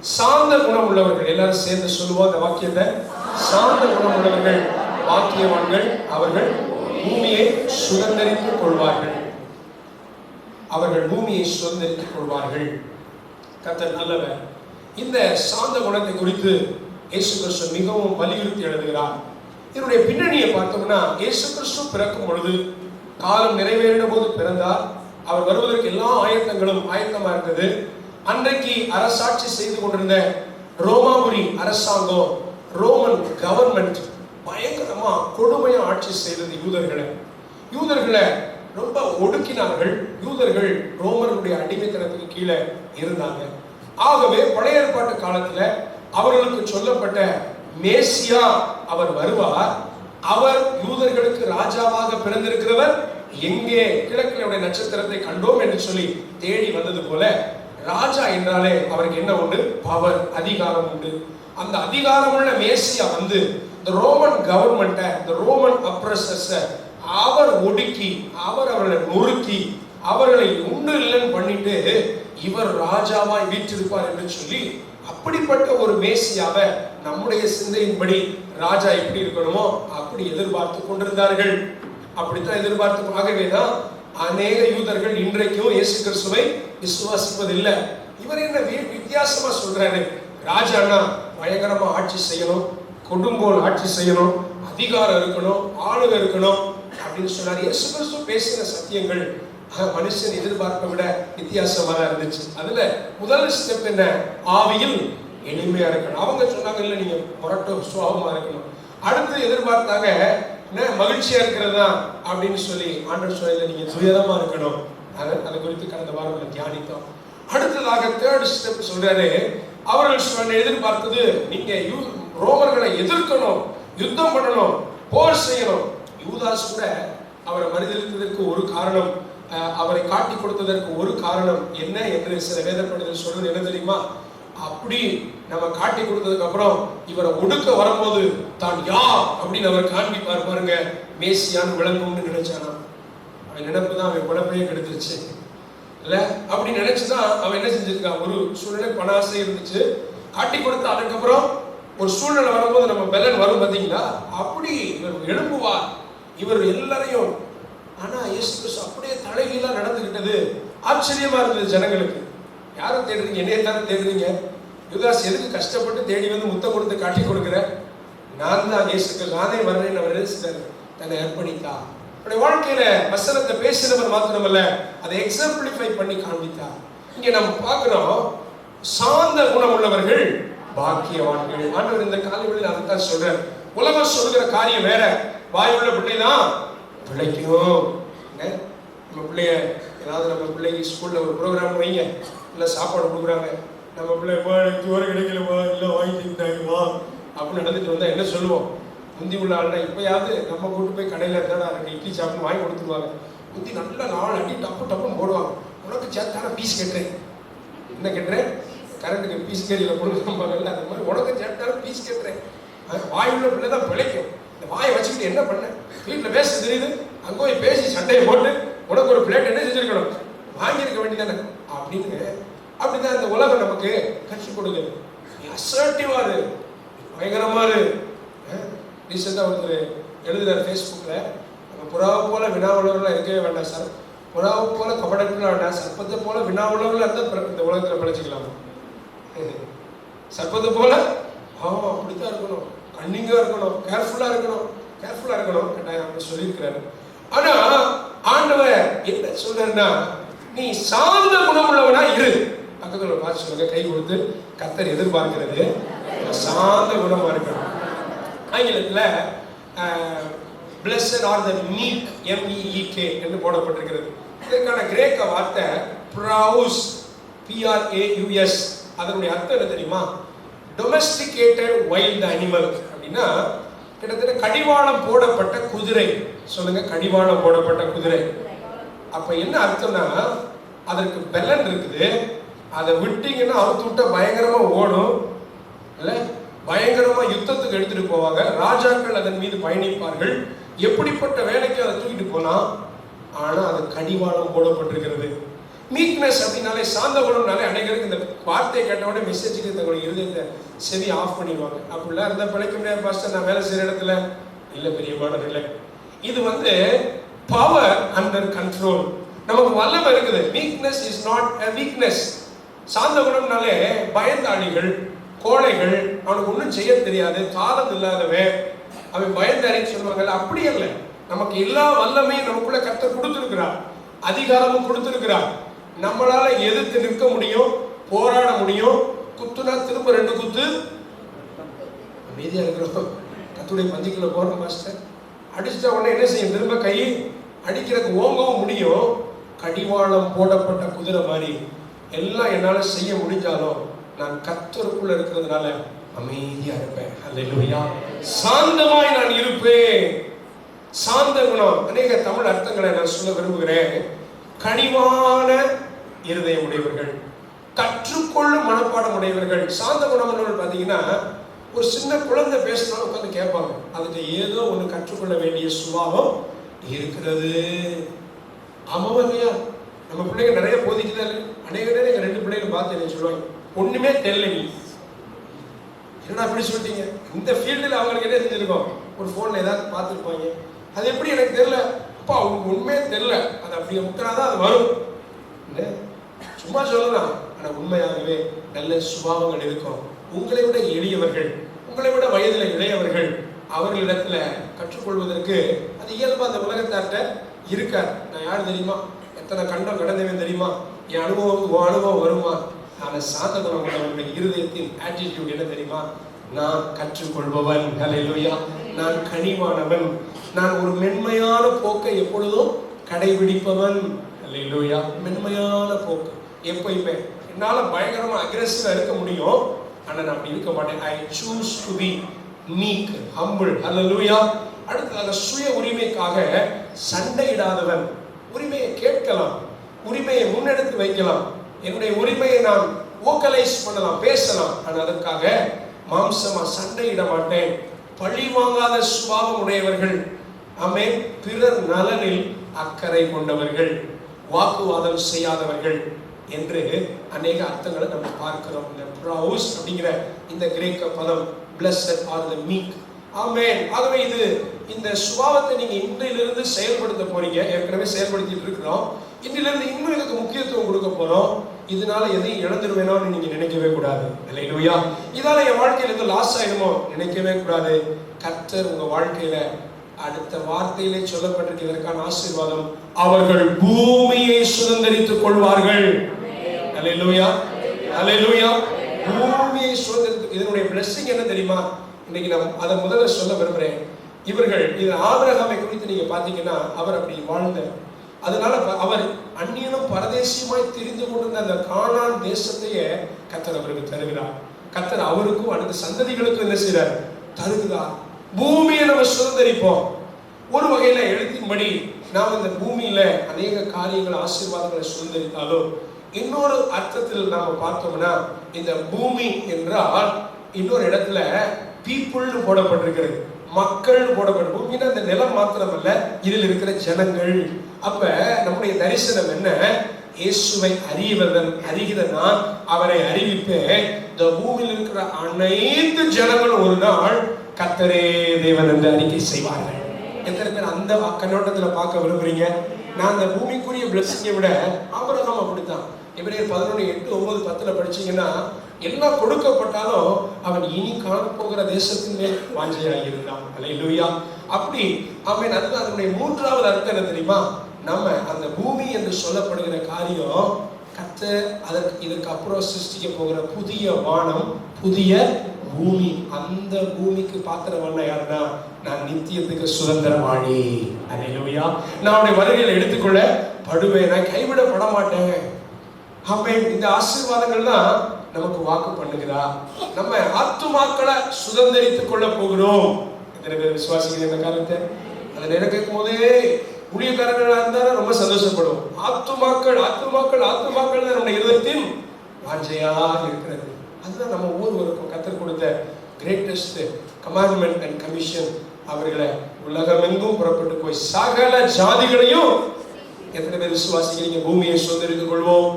சாந்த குணம் உள்ளவர்கள், எல்லாரும் சேர்ந்து சொல்லுவோம் அந்த வாக்கியத்தை. சாந்த குணம் உள்ளவர்கள் வாக்கியவான்கள், அவர்கள் பூமியை சுதந்திரித்துக் கொள்வார்கள். அவர்கள் பூமியை சுதந்திரித்துக் கொள்வார்கள். கர்த்தர் நல்லவர். இந்த சாந்த குணத்தை குறித்து இயேசு கிறிஸ்து மிகவும் வலியுறுத்தி எழுதுகிறார். இதனுடைய பின்னணியை பார்த்தோம்னா, இயேசு கிறிஸ்து பிறக்கும் பொழுது காலம் நிறைவேறின போது பிறந்தார். அவர் வருவதற்கு எல்லா ஆயத்தங்களும் ஆயத்தமா இருந்தது. அன்றைக்கு அரசாட்சி செய்து கொண்டிருந்த ரோமாபுரி அரசாங்கம், ரோமன் கவர்மெண்ட் பயங்கரமா கொடுமையா ஆட்சி செய்தது யூதர்களை ரொம்ப ஒடுக்கினார்கள். யூதர்கள் ரோமர்களுடைய அடிமைத்தனத்துக்கு கீழே இருந்தாங்க. ஆகவே பழைய ஏற்பாட்டு காலத்துல அவர்களுக்கு சொல்லப்பட்ட மேசியா அவர் வருவார், அவர் யூதர்களுக்கு ராஜாவாக பிறந்திருக்கிறவர் எங்கே, கிழக்கினுடைய நட்சத்திரத்தை கண்டோம் என்று சொல்லி தேடி வந்தது போல, ராஜா என்றாலே அவருக்கு என்ன உண்டு? பவர், அதிகாரம் உண்டு. அந்த அதிகாரமுள்ள மேசியா வந்து இந்த ரோமன் கவர்மெண்ட்டை, இந்த ரோமன் அப்ரஸர்ஸை அவர் ஒடுக்கி, அவர்களை நொறுக்கி, அவர்களை உண்டு இல்லைன்னு பண்ணிட்டு இவர் ராஜாவாய் வீற்றிருப்பார் என்று சொல்லி, அப்படிப்பட்ட ஒரு மேசியாவை நம்முடைய சிந்தையின்படி ராஜா எப்படி இருக்கணுமோ அப்படி எதிர்பார்த்து கொண்டிருந்தார்கள். அப்படித்தான் எதிர்பார்த்து. ஆகவேதான் அநேக யூதர்கள் இன்றைக்கும் இயேசு கிறிஸ்துவை விசுவாசிப்பதில்லை. இவர் என்ன வித்தியாசமா சொல்றாரு? ராஜானா பயங்கரமா ஆட்சி செய்யணும், கொடுங்கோல் ஆட்சி செய்யணும், அதிகாரம் இருக்கணும், ஆளுகை இருக்கணும் அப்படின்னு சொன்னார். இயேசு கிறிஸ்து பேசின சத்தியங்கள் மனுஷன் எதிர்பார்ப்பை விட வித்தியாசமா இருந்துச்சு. அதுல முதல் ஸ்டெப் என்ன? ஆவியில் எளிமையா இருக்கணும். அவங்க சொன்னாங்க இல்ல நீங்க புரட்ட சுவாபமா இருக்கணும். அடுத்து எதிர்பார்த்தாங்க மகிழ்ச்சியா இருக்கிறதா அப்படின்னு சொல்லி ஆண்டவர் சொல்ல நீங்க சுயதமா இருக்கணும். அதை குறித்து கடந்த வாரம் தியானித்தோம். அடுத்ததாக தேர்ட் ஸ்டெப் சொல்றாரு, அவர்கள் எதிர்பார்த்தது நீங்க ரோமர்களை எதிர்க்கணும், யுத்தம் பண்ணணும், போர் செய்யணும். யூதாஸ் கூட அவரை மறுதலித்ததற்கு ஒரு காரணம், அவரை காட்டி கொடுத்ததற்கு ஒரு காரணம் என்ன என்று சில வேதப்படிகள் சொல்றது என்ன தெரியுமா? அப்படி நம்ம காட்டி கொடுத்ததுக்கு அப்புறம் இவரை ஒடுக்க வரும்போது தான் யார் அப்படின்னு அவர் காண்பிப்பார் பாருங்க, மேசியான்னு விளங்கும்னு நினைச்சானா. அவன் நினைப்பு தான் அவன் குழப்பையே கெடுத்துருச்சு இல்ல. அப்படி நினைச்சுதான் அவன் என்ன செஞ்சிருக்கான்? ஒரு சூழ்நிலை பணாசை இருந்துச்சு, காட்டி கொடுத்து அதுக்கப்புறம் ஒரு சூழ்நிலை வரும்போது நம்ம பெலன் வரும் பார்த்தீங்களா, அப்படி இவர் எழுப்புவார், இவர் எல்லாரையும். ஆனா இயேசு கிறிஸ்து அப்படியே தலைகீழா நடந்துகிட்டது ஆச்சரியமா இருந்தது ஜனங்களுக்கு. யாரும் தேடுறீங்க? என்னைய தானே தேடுறீங்க. யுதாஸ் எதுக்கு கஷ்டப்பட்டு தேடி வந்து முத்தம் கொடுத்து காட்டி கொடுக்குற? நான் தான் இயேசு கிறிஸ்து, நானே வர்றேன் அவர் தன்னை அர்ப்பணித்தா. அவருடைய வாழ்க்கையில வசனத்தை பேசினவர் மாத்திரமல்ல, அதை எக்ஸாம்பிளிஃபை பண்ணி காண்பித்தார். இங்க நம்ம பார்க்கிறோம், சாந்த குணம் உள்ளவர்கள் பாக்கியவான்கள். ஆண்டவர் இந்த காலைகளில் அதைத்தான் சொல்றார். உலகம் சொல்லுகிற காரியம் வேற. வாயுள்ள பிள்ளைதான் பிழைக்கும். நம்ம பிள்ளைய ஏதாவது, நம்ம பிள்ளைக்கு ஸ்கூல்ல ஒரு ப்ரோக்ராம் வைங்க, இல்லை சாப்பாடு கொடுக்குறாங்க, நம்ம பிள்ளைப்பா ஜோறு கிடைக்கலப்பா, இல்லை வாங்கிட்டாங்கப்பா அப்படின்னு நடந்துட்டு வந்தா என்ன சொல்லுவோம்? முந்தி உள்ள ஆள்னா இப்பயாவது நம்ம கூட்டு போய் கடையில் இருந்தாலும் எனக்கு இட்லி சாப்பிட்டு வாங்கி கொடுத்துருவாங்க. முந்தி நல்லா 4 அடி டப்பு டப்புன்னு போடுவாங்க. உனக்கு சேர்த்தான பீஸ் கேட்டுறேன், என்ன கேட்டுறேன்? கரண்ட்டுக்கு பீஸ் கேரியில் கொடுக்குறாங்கல்ல, அந்த மாதிரி உனக்கு சேர்த்தான பீஸ் கேட்டுறேன். வாயுள்ள பிள்ளை தான் பிழைக்கும். இந்த வாயை வச்சுக்கிட்டு என்ன பண்ண? வீட்டில் பேச தெரியுது, அங்கே போய் பேசி சண்டையை போட்டு உனக்கு ஒரு பிளேட் என்ன செஞ்சிருக்கணும், வாங்கியிருக்க வேண்டியதானே அப்படின்னு. அப்படிதான் இந்த உலகம் நமக்கு கற்றுக் கொடுக்குது. நீ அசர்ட்டிவா இரு, பயங்கரமா இரு. ரீசெண்டாக ஒருத்தர் எழுதுறாரு ஃபேஸ்புக்கில், நம்ம புறாவை போல வினாவுள்ளவர்களாக இருக்கவே வேண்டாம் சார், புறாவை போல கபடங்களாக வேண்டாம், சர்ப்பத்தை போல வினாவுள்ளவர்களாக இருந்தால் இந்த உலகத்தில் பிழைச்சிக்கலாமா? சர்ப்பத்தை போல அப்படித்தான் இருக்கணும், கன்னிங்காக இருக்கணும், கேர்ஃபுல்லாக இருக்கணும் கட்டாயம் அப்படி சொல்லியிருக்கிறாரு. ஆனா ஆண்டவர் என்ன சொல்றாருன்னா, நீ சாந்த குணமுள்ளவனா இரு. பக்கத்துல பார்த்து சொல்லுங்க, கை கொடுத்து, கர்த்தர் எதிர்பார்க்கிறது சாந்த குணமா இருக்கணும். ஆங்கிலத்துல blessed are the meek, meek என்று போடப்பட்டிருக்கிறது. இதற்கான கிரேக்க வார்த்தை praus, praus. அதனுடைய அர்த்தம் என்ன தெரியுமா? domesticated wild animal அப்படின்னா கிட்டத்தட்ட கடிவாளம் போடப்பட்ட குதிரை. சொல்லுங்க, கடிவாளம் போடப்பட்ட குதிரை. அப்ப என்ன அர்த்தம்னா, அதற்கு பெலன் இருக்குது, அதை விட்டீங்கன்னா அவுத்து விட்டா பயங்கரமா ஓடும் இல்ல, பயங்கரமா யுத்தத்துக்கு எடுத்துட்டு போவாங்க. ராஜாக்கள் அதன் மீது பயணிப்பார்கள். எப்படிப்பட்ட வேலைக்கு அதை தூக்கிட்டு போனா, ஆனா அது கடிவாளம் போடப்பட்டிருக்கிறது. மீக்னஸ் அப்படின்னாலே, சாந்த குணம்னாலே அனைவருக்கு இந்த வார்த்தையை கேட்டவுடனே மெசேஜுக்கு தங்களுடைய இருதயத்தை செவி ஆஃப் பண்ணிடுவாங்க. அப்படிலாம் இருந்தால் பிழைக்க முடியாது பாஸ்டர், நான் வேலை செய்கிற இடத்துல இல்லை பெரியமானவர்களே. இது பவர் அண்டர் கண்ட்ரோல். நமக்கு வல்லமை இருக்குது. Weakness is not a weakness. சாந்த குணம்னாலே பயந்தாளிகள், கோழைகள், அவனுக்கு ஒன்றும் செய்ய தெரியாது, தாளம் இல்லாதவன், அவன் பயந்தாரின்னு சொல்லுவாங்கல்ல, அப்படி இல்லை. நமக்கு எல்லா வல்லமையும் நமக்குள்ள கர்த்தர் கொடுத்திருக்கிறார், அதிகாரமும் கொடுத்திருக்கிறார். நம்மளால எதிர்த்து நிற்க முடியும், போராட முடியும். குத்துனா திரும்ப 2 குத்து, அமைதியா இருக்கிறோம். கத்துடைய பந்திக்குள்ள போறோம் மாஸ்டர், அடிச்சுட்டா உடனே என்ன செய்யும், திரும்ப கை அடிக்கிறதுக்கு ஓங்கவும் முடியும். கடிவாளம் போடப்பட்ட குதிரை மாதிரி எல்லாம் என்னால செய்ய முடிஞ்சாலும் நான் கர்த்தருக்குள்ள இருக்கிறதுனால அமைதியா இருப்பேன். அல்லேலூயா. சாந்தமாய் நான் இருப்பேன். சாந்த குணம் அநேக தமிழ் அர்த்தங்களை நான் சொல்ல விரும்புகிறேன். கனிவான இருதயம் உடையவர்கள், கற்றுக்கொள்ளும் மனப்பாடம் உடையவர்கள். சாந்த குணம் பார்த்தீங்கன்னா, ஒரு சின்ன குழந்தை பேசினாலும் உட்காந்து கேட்பாங்க. அதுக்கு ஏதோ ஒன்று கற்றுக்கொள்ள வேண்டிய சுபாவம் இருக்கிறது. ஆமாம் இல்லையா? நம்ம பிள்ளைங்க நிறைய போதிக்குதா இல்லை? அநேக நேரம் எங்கள் 2 பிள்ளைங்க பார்த்து என்ன சொல்லுவாங்க, ஒண்ணுமே தெரியல, நீ என்ன அப்படி சொல்லிட்டீங்க. இந்த ஃபீல்டில் அவங்களுக்கு என்ன செஞ்சிருக்கோம், ஒரு ஃபோனில் ஏதாவது பார்த்துருப்பாங்க. அது எப்படி எனக்கு தெரியல, அப்பா அவங்களுக்கு உண்மையே தெரியல, அது அப்படியே முக்கினாதான் அது வரும். சும்மா சொல்லலாம், ஆனால் உண்மையாகவே நல்ல சுபாவங்கள் இருக்கும். உங்களை விட எளியவர்கள், உங்களை விட வயதில் இளையவர்கள், அவர்களிடத்துல கற்றுக்கொள்வதற்கு அது இயல்பா அந்த உலகத்தார்ட்ட இருக்கார். நான் யார் தெரியுமா, எத்தனை கண்டம் கடந்தவன் தெரியுமா, என் அனுபவம் வருமா? நான் சாந்த குணம் உள்ளவனுடைய இருதயத்தின் ஆட்டிடியூட் என்ன தெரியுமா, நான் கற்றுக்கொள்பவன். ஹல்லேலூயா. நான் கனிவானவன். நான் ஒரு மென்மையான போக்கை எப்பொழுதும் கடைபிடிப்பவன். ஹல்லேலூயா. மென்மையான போக்கு எப்பயுமே. என்னால பயங்கரமா அக்ரெசிவா இருக்க முடியும், ஆனா நான் அப்படி இருக்க மாட்டேன். I choose to be meek, humble. Hallelujah. அடுத்ததாக சுய உரிமைக்காக சண்டையிடாதவன். உரிமையை கேட்கலாம், உரிமையை முன்னெடுத்து வைக்கலாம், என்னுடைய உரிமையை நான் வோக்கலைஸ் பண்ணலாம், பேசலாம். ஆனால் அதற்காக மாம்சமா சண்டையிட மாட்டேன். பழி வாங்காத சுபாவம் உடையவர்கள். ஆமென். பிறர் நலனில் அக்கறை கொண்டவர்கள், வாக்குவாதம் செய்யாதவர்கள் என்று அநேக அர்த்தங்களை நம்ம பார்க்கிறோம். இந்த ப்ரௌஸ் அப்படிங்கிற இந்த கிரேக்க பதம் blessed are the meek. ஆமென். ஆகவே இந்த சுபாவத்தை நீங்க இன்றிலிருந்து செயல்படுத்த போறீங்க. ஏற்கனவே செயல்படுத்திட்டு இருக்கிறோம். இன்றிலிருந்து இன்னும் இதுக்கு முக்கியத்துவம் கொடுக்க போறோம். இதனால எதையும் இழந்துருவேனோன்னு நீங்க நினைக்கவே கூடாது. அல்லேலூயா. இதால என் வாழ்க்கையில எதுவும் லாஸ் ஆயிடுமோ நினைக்கவே கூடாது. கர்த்தர் உங்க வாழ்க்கையில அடுத்த வார்த்தையிலே சொல்லப்பட்டிருக்கு இதற்கான ஆசீர்வாதம், அவர்கள் பூமியை சுதந்தரித்துக் கொள்வார்கள். அல்லேலூயா. அல்லேலூயா. பூமியை சுதந்தரித்து, இதனுடைய பிளெஸிங் என்ன தெரியுமா? இன்னைக்கு நான் அதை முதல்ல சொல்ல விரும்புறேன். இவர்கள் இது ஆபிரகாமை குறித்து நீங்க பாத்தீங்கன்னா, அவர் அப்படி வாழ்ந்த, அதனால அவர் அந்நியனும் பரதேசியுமாய் திரிந்து கொண்டிருந்த அந்த கானான் தேசத்தையே கர்த்தர் அவருக்கு தருகிறார். கர்த்தர் அவருக்கும் அடுத்த சந்ததிகளுக்கும் என்ன செய்றார், தருகிறார். பூமியை நம்ம சுதந்தரிப்போம். ஒரு வகையில எழுத்தின்படி நாம் இந்த பூமியில அநேக காரியங்கள் ஆசீர்வாதங்களை சுதந்தரித்தாலும், இன்னொரு அர்த்தத்தில் நாம பார்த்தோம்னா, இந்த பூமி என்றால் இன்னொரு இடத்துல பீப்புள்னு போடப்பட்டிருக்கிறது, மக்கள் போடப்பட்ட பூமினா அந்த நிலம் மாத்திரமல்ல, இதில் இருக்கிற ஜனங்கள். அப்ப நம்முடைய தரிசனம் என்ன, இயேசுவை அறிகிற நான் அவரை அறிவிப்பேன். இந்த பூமியில் இருக்கிற அனைத்து ஜனங்களும் ஒரு நாள் கர்த்தரே தேவன் என்று அறிக்கை செய்வார்கள். எத்தனை பேர் அந்த கண்ணோட்டத்துல பார்க்க விரும்புறீங்க? நான் அந்த பூமிக்குரிய பிளஸிங்கை விட ஆபிரகாம் அப்படித்தான். எபிரேயர் 11:8-9-10 படிச்சீங்கன்னா, எல்லாம் கொடுக்கப்பட்டாலும் அவன் இனி காணப்போகிற தேசத்தின் மேல் வாஞ்சையாக இருந்தான். அல்லேலூயா. அப்படி அவன் அதுதான் அதனுடைய 3வது அர்த்தம் என்ன தெரியுமா? நம்ம அந்த பூமி என்று சொல்லப்படுகிற காரியம் கர்த்தர் இதற்கு அப்புறம் சிருஷ்டிக்க போகிற புதிய வானம், புதிய பூமி. அந்த பூமிக்கு பாத்திரமான யாருன்னா, நான் நித்தியத்துக்கு சுதந்திரவாளி. அல்லேலூயா. நான் அவருடைய வருகையில் எடுத்துக்கொள்ள படுவேன், நான் கைவிடப்பட மாட்டேன். ஆமென். இந்த ஆசீர்வாதங்கள் தான் நமக்கு வாக்கு பண்ணுகிறா. நம்ம ஆத்துமாக்களை சுதந்தரித்துக் கொள்ள போகிறோம். எத்தனை பேர் விசுவாசிகள் இந்த காலத்தை? அதை நேரம் கேட்கும் போதே ஊழியக்காரர்களா இருந்தாலும் ரொம்ப சந்தோஷப்படுவோம். ஆத்துமாக்கள் தான் நம்முடைய இருதயத்தின் வாஞ்சையா இருக்கிறது. அதுதான் நம்ம ஒவ்வொருவருக்கும் கர்த்தர் கொடுத்த கிரேட்டஸ்ட் கமாண்ட்மெண்ட் அண்ட் கமிஷன். அவர்களை உலகமெங்கும் புறப்பட்டு போய் சகல ஜாதிகளையும் எத்தனை பேர் விசுவாசிக்கிறீங்க? பூமியை சுதந்திரித்துக் கொள்வோம்.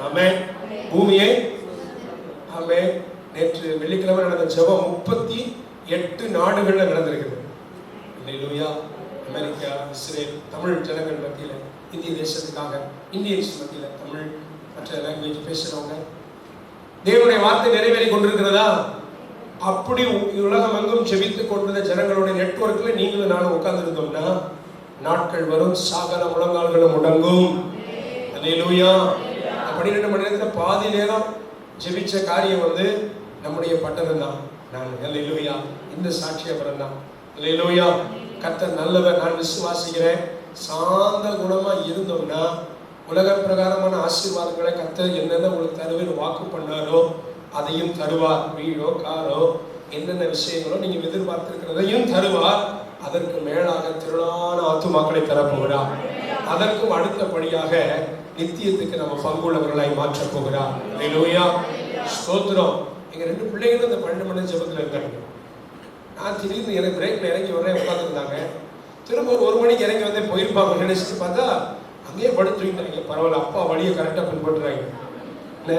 ஆமென். பூமியை. ஆமென். நேற்று வெள்ளிக்கிழமை நடந்த ஜெபம் 38 நாடுகள்ல நடந்திருக்கிறது. அல்லேலூயா. அமெரிக்கா, இஸ்ரேல், தமிழ் ஜனங்கள் மத்தியில், இந்திய தேசத்துக்காக, இந்தியன்ஸ் மத்தியில், தமிழ் மற்ற லாங்குவேஜ் பேசுறவங்க, தேவனுடைய வார்த்தை நிறைவேறி கொண்டிருக்கிறதா? அப்படி உலகம் எங்கும் ஜெபித்துக் கொண்டிருந்த ஜனங்களுடைய நெட்வொர்க்ல நீங்களும் நானும் உட்கார்ந்து இருந்தோம்னா நாட்கள் வரும், சகல முழங்கால்களும் முடங்கும். அல்லேலூயா. 12 மணி நேரத்தில் பாதி நேரம் ஜெபிச்ச காரியம் நம்முடைய பட்டணம் தான். நான் அல்லேலூயா இந்த சாட்சியபரம் தான். அல்லேலூயா. கர்த்தர் நல்லவர். நான் விசுவாசிக்கிறேன். சாந்த குணமா இருந்தோம்னா உலக பிரகாரமான ஆசீர்வாதங்களை கர்த்தர் என்னென்ன உங்களுக்கு தருவேன்னு வாக்கு பண்ணாரோ அதையும் தருவார். வீடோ காரோ என்னென்ன விஷயங்களோ நீங்க எதிர்பார்த்திருக்கிறதையும் தருவார். அதற்கு மேலாக திரளான ஆத்துமாக்களை தரப்போகிறார். அதற்கும் அடுத்தபடியாக நித்தியத்துக்கு நம்ம பங்குள்ளவர்களாய் மாற்றப் போகிறார். அல்லேலூயா. ஸ்தோத்திரம். எங்க 2 பிள்ளைகளும் இந்த 12 மணி ஜெபத்தில் இருக்காங்க. நான் திடீர்னு எனக்கு பிரேக்ல இறங்கி வரேன், உட்காந்துருந்தாங்க. திரும்ப ஒரு 1 மணிக்கு இறங்கி வந்து போயிருப்பாங்க நினைச்சிட்டு பார்த்தா அங்கேயே படுத்துருந்தாங்க. பரவாயில்ல, அப்பா வழியை கரெக்டாக பின்பற்றுறாங்க. இல்லை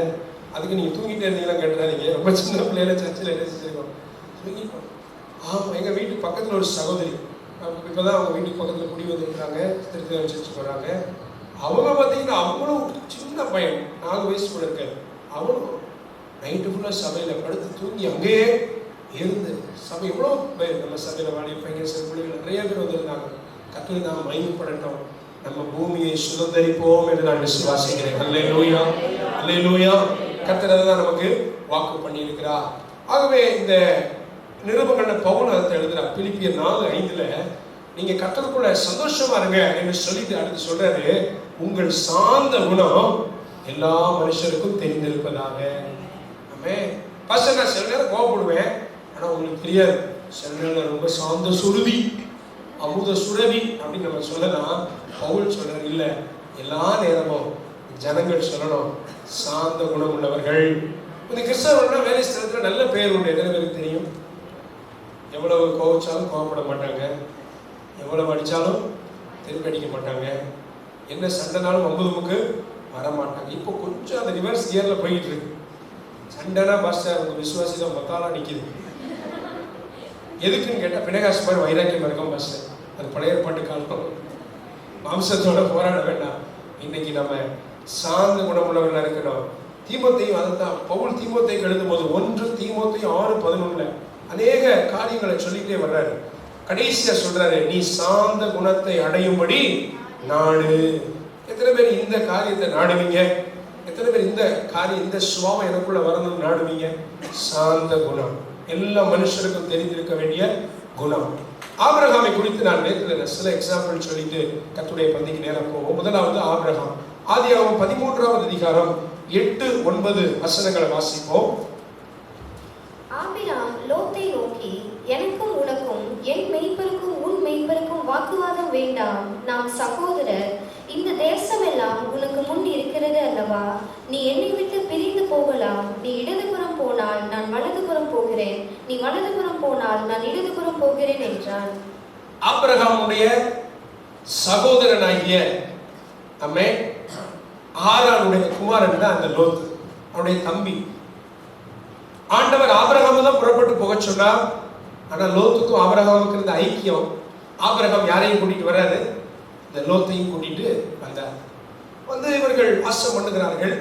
அதுக்கு நீங்கள் தூங்கிட்டே இருந்தீங்கன்னா கேட்டுறாதீங்க. ரொம்ப சின்ன பிள்ளையில சர்ச்சில் என்ன செஞ்சிருக்கோம், தூங்கிப்போம். ஆமாம், எங்கள் வீட்டுக்கு பக்கத்தில் ஒரு சகோதரி, இப்போ தான் அவங்க வீட்டுக்கு பக்கத்தில் குடி வந்துருக்குறாங்க, திருத்தம் சர்ச்சு போகிறாங்க. அவங்க பார்த்தீங்கன்னா அவங்களும் சின்ன பையன், 4 வயசு கூட இருக்காரு. அவங்களும் நைட்டு ஃபுல்லாக சபையில் படுத்து தூங்கி அங்கேயே இருந்து சபை எவ்வளோ பேர் நம்ம சபையில் வாடி பையன் சில பிள்ளைகள் நிறைய பேர் வந்திருந்தாங்க. கர்த்தரை நாம் மகிமைப்படட்டும். நம்ம பூமியை சுதந்தரிப்போம் என்று நான் விசுவாசிக்கிறேன். அல்லேலூயா. அல்லேலூயா. கர்த்தர் தான் நமக்கு வாக்கு பண்ணியிருக்கிறார். ஆகவே இந்த நிருபங்கள்ல பவுல் அதை எழுதுறார். பிலிப்பியர் 4:5 நீங்க கர்த்தருக்குள்ள சந்தோஷமா இருங்க என்று சொல்லிட்டு அடுத்து சொல்றாரு, உங்கள் சாந்த குணம் எல்லா மனுஷருக்கும் தெரிந்திருப்பதாக. ஆமென். ஃபர்ஸ்ட் நான் சில நேரம் கோபப்படுவேன், ஆனா உங்களுக்கு தெரியாது. சில நேரம் ரொம்ப சாந்த சுருதி, அமுத சுரவி அப்படின்னு நம்ம சொல்லலாம். பவுல் சொல்றாரு, இல்ல எல்லா நேரமும் ஜனங்கள் சொல்லணும் சாந்த குணம் உள்ளவர்கள். இந்த கிறிஸ்தவர்கள்னா வேலை ஸ்தலத்துல நல்ல பேர் உண்டு. எத்தனை பேருக்கு தெரியும்? எவ்வளவு கோவிச்சாலும் கோவப்பட மாட்டாங்க, எவ்வளவு அடிச்சாலும் திருப்பி அடிக்க மாட்டாங்க, என்ன சண்டைனாலும் 50 வர மாட்டாங்க. இப்போ கொஞ்சம் அந்த ரிவர்ஸ் கியர்ல போயிட்டு இருக்கு. சண்டைனா பாஸ்டர் உங்க விசுவாசி தான் மொத்தாலா நிக்குது. எதுக்குன்னு கேட்டா பினகாஸ் மாதிரி வைராக்கியம் இருக்கும் பாஸ்டர். அது பழைய ஏற்பாட்டு காலம். மாம்சத்தோட போராட வேண்டாம். இன்னைக்கு நம்ம சார்ந்த குணமுள்ளவர்களா இருக்கணும். தீமோத்தேயும் அதைத்தான் பவுல் தீமோத்தேயுக்கு எழுதும் போது 1 தீமோத்தேயு 6:11 அநேக காரியங்களை சொல்லிட்டே வர்றாரு. கடைசியா சொல்றாரு, நீ சார்ந்த குணத்தை அடையும்படி நாடு. எத்தனை பேர் இந்த காரியத்தை நாடுவீங்க? எத்தனை பேர் இந்த காரியம், இந்த சுபாவம் எனக்குள்ள வரணும்னு நாடுவீங்க? சாந்த குணம் எல்லா மனுஷருக்கும் தெரிந்திருக்க வேண்டிய குணம். ஆபிரகாமை குறித்து நான் நேற்று சில எக்ஸாம்பிள் சொல்லிட்டு கர்த்தருடைய பந்திக்கு நேரம் போவோம். முதலாவது ஆபிரகாம். ஆதியாகமம் 13வது அதிகாரம் 8-9 வசனங்களை வாசிப்போம். ஆபிரகாம் லோத்தை நோக்கி, எனக்கும் உனக்கும் என் மெய்ப்பருக்கும் உன் மெய்ப்பருக்கும் வாக்குவாதம் வேண்டாம், நாம் சகோதரர். இந்த தேசம் எல்லாம் உனக்கு முன் இருக்கிறது அல்லவா? நீ என்னை விட்டு பிரிந்து போகலாம். நீ இடதுபுறம் போனால் நான் வலதுபுறம் போகிறேன், நீ வலதுபுறம் போனால் நான் இடதுபுறம் போகிறேன் என்றான். ஆபிரகாமுடைய சகோதரனாகிய ஆரானுடைய குமாரன் தான் அந்த லோத்து, அவனுடைய தம்பி. ஆண்டவர் ஆபிரகாம தான் புறப்பட்டு போக சொன்னார். ஆனா லோத்துக்கும் ஆபிரகாமுக்கு இருந்த ஐக்கியம், ஆபிரகாம் யாரையும் கூட்டிட்டு வராது, இந்த லோத்தையும் கூட்டிட்டு வந்தார். இவர்கள் வாசம் பண்ணுகிறார்கள்.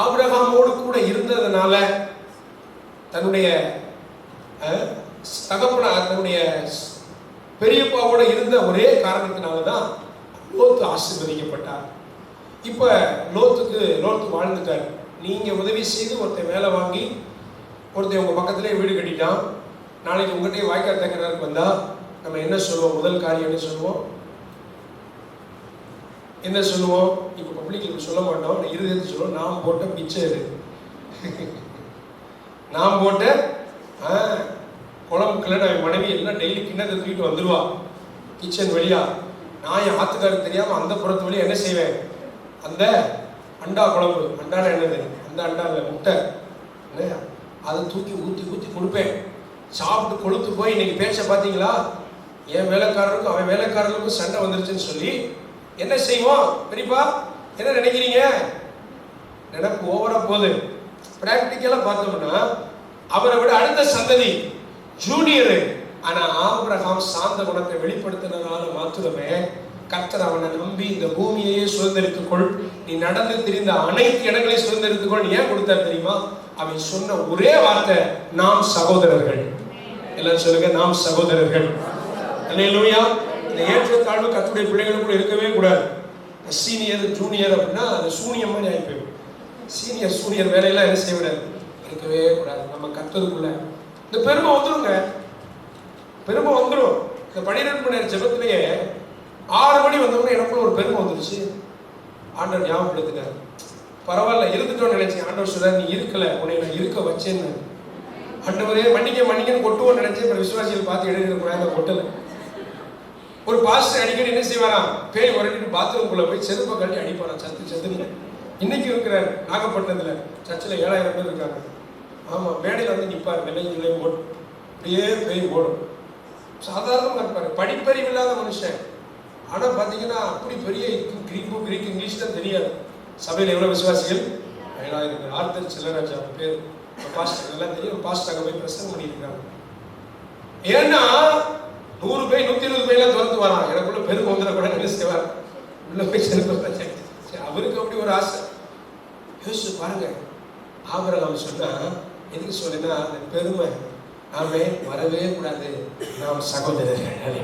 ஆபிரகாமோடு கூட இருந்ததுனால தன்னுடைய தன்னுடைய பெரியப்பாவோட இருந்த ஒரே காரணத்தினாலதான் லோத்து ஆசீர்வதிக்கப்பட்டார். இப்ப லோத்து வாழ்ந்துட்டார். நீங்க உதவி செய்து ஒருத்தர் வேலை வாங்கி ஒருத்தர் உங்க பக்கத்திலே வீடு கட்டிட்டான். நாளைக்கு உங்கள்கிட்ட வாய்க்கால் தங்குறதுக்கு வந்தா நம்ம என்ன சொல்லுவோம்? முதல் காரியம் என்ன சொல்லுவோம்? என்ன சொல்லுவோம்? இப்ப பப்ளிக் சொல்ல மாட்டோம், இருதயத்தை சொல்லுவோம், நாம் போட்ட பிச்சை இது. நாம் போட்ட குழம்புக்குள்ள நான் மனைவி எல்லாம் டெய்லி கிண்ணத்தை தூக்கிட்டு வந்துடுவா கிச்சன் வழியா. நான் என் ஆத்துக்காருக்கு தெரியாம அந்த புறத்து வழியா என்ன செய்வேன்? அந்த அண்டா குழம்பு, அண்டான என்னது, அந்த அண்டாவில் முட்டை அதை தூக்கி ஊற்றி ஊற்றி கொடுப்பேன். சாப்பிட்டு கொளுத்து போய் இன்னைக்கு பேச்ச பார்த்தீங்களா, என் வேலைக்காரருக்கும் அவன் வேலைக்காரருக்கும் சண்டை வந்துருச்சுன்னு சொல்லி என்ன செய்வோம் பெரியப்பா? என்ன நினைக்கிறீங்க? நினைப்பு ஓவரா போகுது. பிராக்டிக்கலா பார்த்தோம்னா அவரை விட அடுத்த சந்ததி ஜூனியர். ஆனா ஆபிரகாம் சாந்த குணத்தை வெளிப்படுத்தினதால மாத்திரமே கர்த்தர் அவனை நம்பி இந்த பூமியையே சுதந்திரித்துக்கொள், நீ நடந்து திரிந்த அனைத்து இடங்களையும் சுதந்திரித்துக்கொள் ஏன் கொடுத்தார் தெரியுமா? அவன் சொன்ன ஒரே வார்த்தை, நாம் சகோதரர்கள். எல்லாரும் சொல்லுங்க, நாம் சகோதரர்கள். அல்லேலூயா. இந்த ஏற்றத்தாழ்வு கர்த்தருடைய பிள்ளைகளுக்குள்ள இருக்கவே கூடாது. சீனியர் ஜூனியர் அப்படின்னா அது சூனியம் மாதிரி ஆகி போயிடும். சீனியர் சூனியர் வேலையெல்லாம் என்ன செய்ய விடாது, இருக்கவே கூடாது. நம்ம கர்த்தருக்குள்ள இந்த பெருமை வந்துருங்க, பெருமை வந்துடும். இந்த 12 மணி நேரம் ஜெபத்திலேயே 6 மணி வந்தவங்க எனக்குள்ள ஒரு பெருமை வந்துருச்சு. ஆண்டவர் ஞாபகப்படுத்தினார். பரவாயில்ல இருந்துட்டோன்னு நினைச்சேன். ஆண்டவர் சொல்றாரு, நீ இருக்கல, உன்னை நான் இருக்க வச்சேன்னு. ஆண்டவரே மன்னிக்க மன்னிக்கன்னு கொட்டுவோன்னு நினைச்சேன். இப்போ விசுவாசிகள் பார்த்து எழுதிருக்க கொட்டலை. ஒரு பாஸ்டர் அடிக்கடி என்ன செய்வாராம், பேய் உரட்டிட்டு பாத்ரூம்குள்ள போய் செருப்பை கட்டி அடிப்பாராம், சத்து சத்துன்னு. இன்னைக்கு இருக்கிறார் நாகப்பட்டினத்துல சர்ச்சில் 7000 பேர் இருக்காங்க. ஆமா, மேடையில் வந்து நிற்பார், வெள்ளையும் போட்டு அப்படியே பேய் போடும். சாதாரணமாக இருப்பார், படிப்பறிவு இல்லாத மனுஷன். ஆனால் பார்த்தீங்கன்னா அப்படி பெரிய கிரீக் இங்கிலீஷ் தான் தெரியாது. சபையில் எவ்வளோ விசுவாசிகள்? 7000 ஆர்த்தர் செல்லராஜா பேர் பாஸ்டர் எல்லாம் தெரியும். பாஸ்டர் அங்கே போய் பிரசங்கம் பண்ணியிருக்காங்க. ஏன்னா 100 பேர் 120 பேர்லாம் திறந்து வரான். எனக்குள்ள பெருமை வந்துட கூட என்ன செய்வார், உள்ள போய் செலுத்த. அவருக்கு அப்படி ஒரு ஆசை. யோசிச்சு பாருங்க, ஆபிரகாம் சொன்னா எதுக்கு சொன்னா அந்த பெருமை நாமே வரவே கூடாது. நாம் சகோதரர்கள்.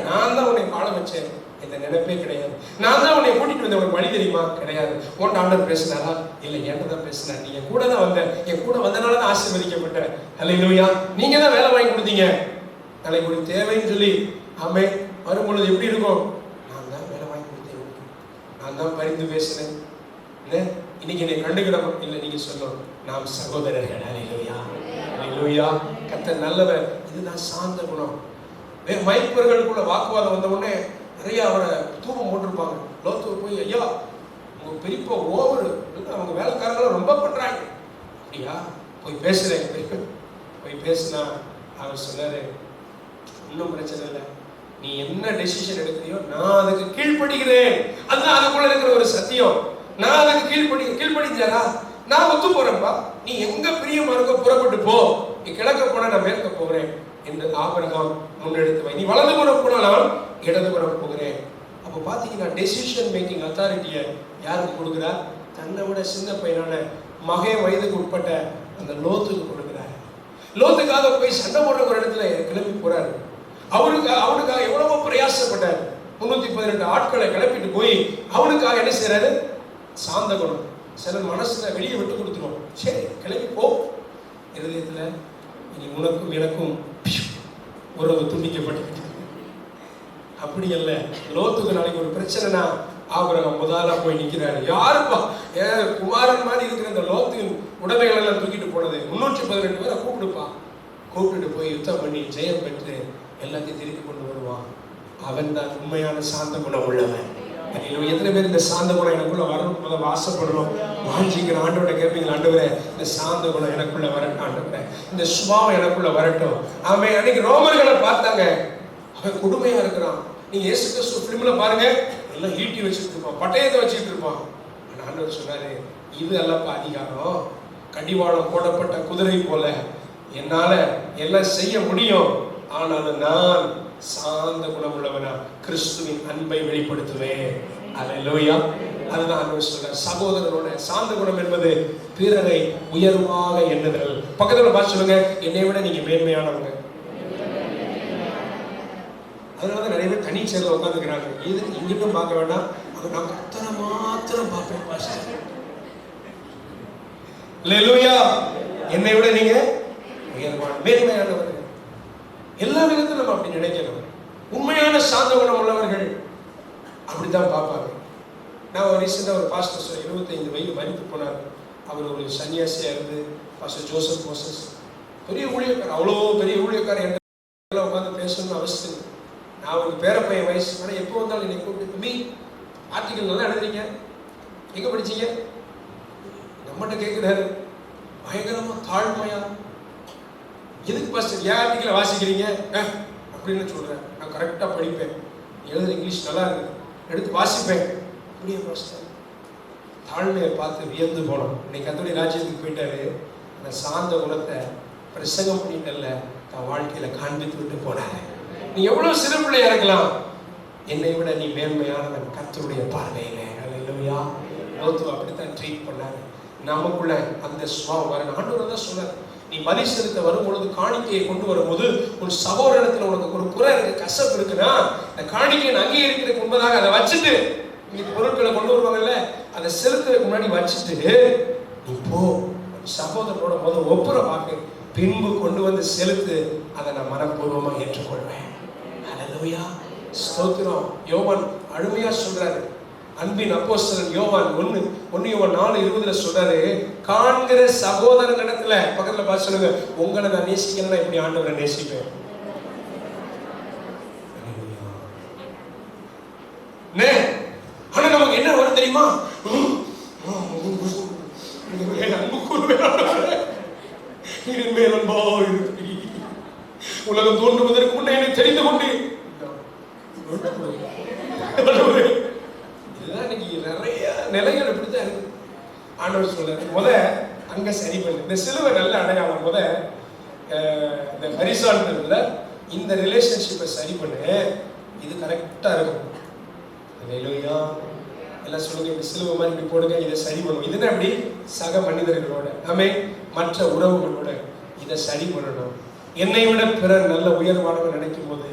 நான் தான் உன்னை பாட வச்சேன், இந்த நினைப்பே கிடையாது. நான் தான் உன்னை கூட்டிட்டு வந்த ஒரு வழி தெரியுமா? கிடையாது. உன் ஆண்டவர் பேசினாரா? இல்லை, என்கிட்ட தான் பேசினார். நீ என் கூட தான் வந்த, என் கூட வந்தனால தான் ஆசீர்வதிக்கப்பட்ட. அல்லேலூயா. நீங்க தான் வேலை வாங்கி கொடுத்தீங்க. நாளைக்கு ஒரு தேவைன்னு சொல்லி ஆமே வரும்பொழுது எப்படி இருக்கும்? நான் தான் வேலை வாங்கி கொடுத்தேன், நான் தான் பரிந்து பேசினேன். இன்னைக்கு என்னை கண்டுக்கிடணும். இல்லை, நீங்க சொல்லணும், நாம் சகோதரர்கள். அல்லேலூயா, அல்லேலூயா. கர்த்தர் நல்லவர். இதுதான் சாந்த குணம். மைப்பர்களுக்குள்ள வாக்குவாதம் வந்த உடனே நிறைய அவரை தூக்கம் போட்டிருப்பாங்க. லோத்துக்கு போய், ஐயா உங்க பெரியப்பா ஓவர், அவங்க வேலைக்காரங்களும் ரொம்ப பண்றாங்க. அப்படியா? போய் பேசுறேன். போய் பேசினா அவர் சொன்னாரு, இன்னும் பிரச்சனை இல்லை, நீ என்ன டெசிஷன் எடுக்கிறியோ நான் அதுக்கு கீழ்படுகிறேன். அதுதான் அதுக்குள்ள இருக்கிற ஒரு சத்தியம். நான் அதுக்கு கீழ்படிஞ்சாரா நான் ஒத்து போறேன்பா. நீ எங்க பிரியமா இருக்க புறப்பட்டு போ. நீ கிழக்க போனா நான் மேற்க போகிறேன் என்று ஆபிரகாம் முன்னெடுத்து வை. நீ வலது புறம் போனா நான் இடது புறம் போகிறேன். அப்போ பாத்தீங்கன்னா டெசிஷன் மேக்கிங் அத்தாரிட்டியை யாருக்கு கொடுக்குறா? தன்னை விட சின்ன பையனான மகன் வயதுக்கு உட்பட்ட அந்த லோத்துக்கு கொடுக்குறாரு. லோத்துக்காக போய் சண்டை போடுற ஒரு இடத்துல கிளம்பி போறாரு. அவனுக்காக எவ்வளவோ பிரயாசப்பட்டார். 318 ஆட்களை கிளப்பிட்டு போய் அவனுக்காக என்ன செய்யறாரு? சாந்த குணம். சிலர் மனசுல வெளியே விட்டு கொடுத்துருவோம். சரி கிளம்பி போ. இருதயத்துல இனி உனக்கும் எனக்கும் உறவு துண்டிக்கப்பட்டு. அப்படி அல்ல. லோத்துக்கு நாளைக்கு ஒரு பிரச்சனைனா ஆபிரகாம் முதல்ல போய் நிற்கிறாரு. யாருப்பா? குமாரன் மாதிரி இருக்கிற இந்த லோத்தின் உடமைகள் எல்லாம் தூக்கிட்டு போனது 318 பேரை கூப்பிட்டு போய் யுத்தம் பண்ணி ஜெயம் பெற்று எல்லாத்தையும் திருப்பி கொண்டு வருவான். அவன் தான் உண்மையான சாந்த குணம் உள்ளவன். எத்தனை பேர் இந்த சாந்த குணம் எனக்குள்ள வரணும் ஆசைப்படுறோம், வாஞ்சிக்கிற? ஆண்டவரை கேட்பீங்களா? ஆண்டவரே இந்த சாந்த குணம் எனக்குள்ள வரட்டும், ஆண்டவரே இந்த சுபாவம் எனக்குள்ள வரட்டும். அவன் அன்னைக்கு ரோமர்களை பார்த்தாங்க, அவன் கொடுமையா இருக்கிறான். நீங்க இயேசு கிறிஸ்து பிலிம்ல பாருங்க, எல்லாம் ஈட்டி வச்சுட்டு இருப்பான், பட்டயத்தை வச்சுட்டு இருப்பான். ஆண்டவர் சொன்னாரு, இது அல்லப்பா அதிகாரம், கடிவாளம் போடப்பட்ட குதிரை போல என்னால எல்லாம் செய்ய முடியும். ஆனாலும் நான் சாந்த குணம் உள்ளவனா கிறிஸ்துவின் அன்பை வெளிப்படுத்துவேன். அல்லேலூயா. அதுதான் ஆண்டவர் சொல்றார். சகோதரனோட சாந்த குணம் என்பது பிறரை உயர்வாக எண்ணுதல். பக்கத்துல பார்த்து சொல்லுங்க, என்னை விட நீங்க மேன்மையானவங்க. அதனால நிறைய பேர் தனி சேர்ல உட்காந்துக்கிறாங்க. இது இங்கிட்டும் பார்க்க வேண்டாம், அது நான் கர்த்தரை மாத்திரம் பார்ப்பேன் பாஸ்டர். அல்லேலூயா. என்னை விட நீங்க உயர்வான மேன்மையானவர்கள். எல்லா விதத்திலும் நம்ம அப்படி நினைக்கிறோம். உண்மையான சாந்த குணம் உள்ளவர்கள் அப்படித்தான் பார்ப்பாங்க. நான் ரீசெண்டாக ஒரு பாஸ்டர் 25 வயது மரித்து போனார். அவர் ஒரு சன்னியாசியா இருந்து பாஸ்டர் ஜோசப் மோசஸ், பெரிய ஊழியக்காரர். அவ்வளோ பெரிய ஊழியக்காரர் எல்லாம் உட்காந்து பேசணும்னு அவசியம். நான் ஒரு பேரப்பையன் வயசு. ஆனால் எப்போ வந்தாலும் என்னை கூப்பிட்டு, தம்பி ஆர்டிக்கல் நல்லா எழுதுறீங்க, எங்க படிச்சீங்க? நம்மகிட்ட கேட்குறாரு பயங்கரமா தாழ்மையா. எதுக்கு பாஸ்டர் ஏன் ஆர்டிக்கலை வாசிக்கிறீங்க அப்படின்னு சொல்றேன். நான் கரெக்டாக படிப்பேன், எழுதுற இங்கிலீஷ் நல்லா இருக்கு. எடுத்து வாசிப்பேன். அப்படியே பாஸ்டர் தாழ்மையை பார்த்து வியந்து போனோம். இன்னைக்கு கர்த்தருடைய ராஜ்யத்துக்கு போயிட்டாரு. அந்த சாந்த குணத்தை பிரசங்கம் பண்ணிட்டல்ல தன் வாழ்க்கையில காண்பித்து விட்டு போனாரு. நீ எவ்வளவு சிறு பிள்ளையா இருக்கலாம், என்னை விட நீ மேன்மையானவன் கர்த்தருடைய பார்வையிலே. அல்லேலூயா. லோத்து அப்படித்தான் ட்ரீட் பண்ணாரு. நமக்குள்ள அந்த சுபாவம் வரணும். ஆண்டவர் தான் சொன்னார், நீ பலி செலுத்த வரும் பொழுது காணிக்கையை கொண்டு வரும்போது உன் சகோதரத்துல உனக்கு ஒரு குறை இருக்கு, கசப்பு இருக்குன்னா அந்த காணிக்கையை அங்கீகரிக்கிறதுக்கு முன்பதாக அதை வச்சுட்டு, இன்னைக்கு பொருட்களை கொண்டு வருவாங்கல்ல, அதை செலுத்துறதுக்கு முன்னாடி வச்சுட்டு நீ போ சகோதரனோட முதல் ஒப்புற பார்க்க, பின்பு கொண்டு வந்து செலுத்து, அதை நான் மனப்பூர்வமா ஏற்றுக்கொள்வேன். அல்லேலூயா. ஸ்தோத்திரம். யோவான் அருமையா சொல்றாரு, அன்பின் அப்போஸ்தலன் யோவான் 1 யோவான் 4:20 சொல்றாரு, காண்கிற சகோதரன் இடத்துல பக்கத்துல பார்த்து சொல்லுங்க, உங்களை நான் நேசிக்கிறேன்னா எப்படி ஆண்டவரை நேசிப்பேன். ஆனா நமக்கு என்ன வரும் தெரியுமா, உலகம் தோன்றுவதற்கு முன்னே எனக்கு தெரிந்து கொண்டு, இதுதான் இன்னைக்கு நிறைய நிலைகள் இப்படித்தான் இருக்கு. ஆண்டவர் சொல்றாரு, முத அங்க சரி பண்ணு. இந்த சிலுவை நல்ல அடையாளம். முத இந்த ஹரிசாண்டல்ல இந்த ரிலேஷன்ஷிப்பை சரி பண்ணு, இது கரெக்டா இருக்கும். அல்லேலூயா. எல்லாம் சொல்லுங்க, இந்த சிலுவை மாதிரி இப்படி போடுங்க, இதை சரி பண்ணும். இதுதான் எப்படி சக மனிதர்களோட நாமே மற்ற உறவுகளோட இதை சரி பண்ணணும். என்னை விட பிறர் நல்ல உயர்வானவன் நினைக்கும் போது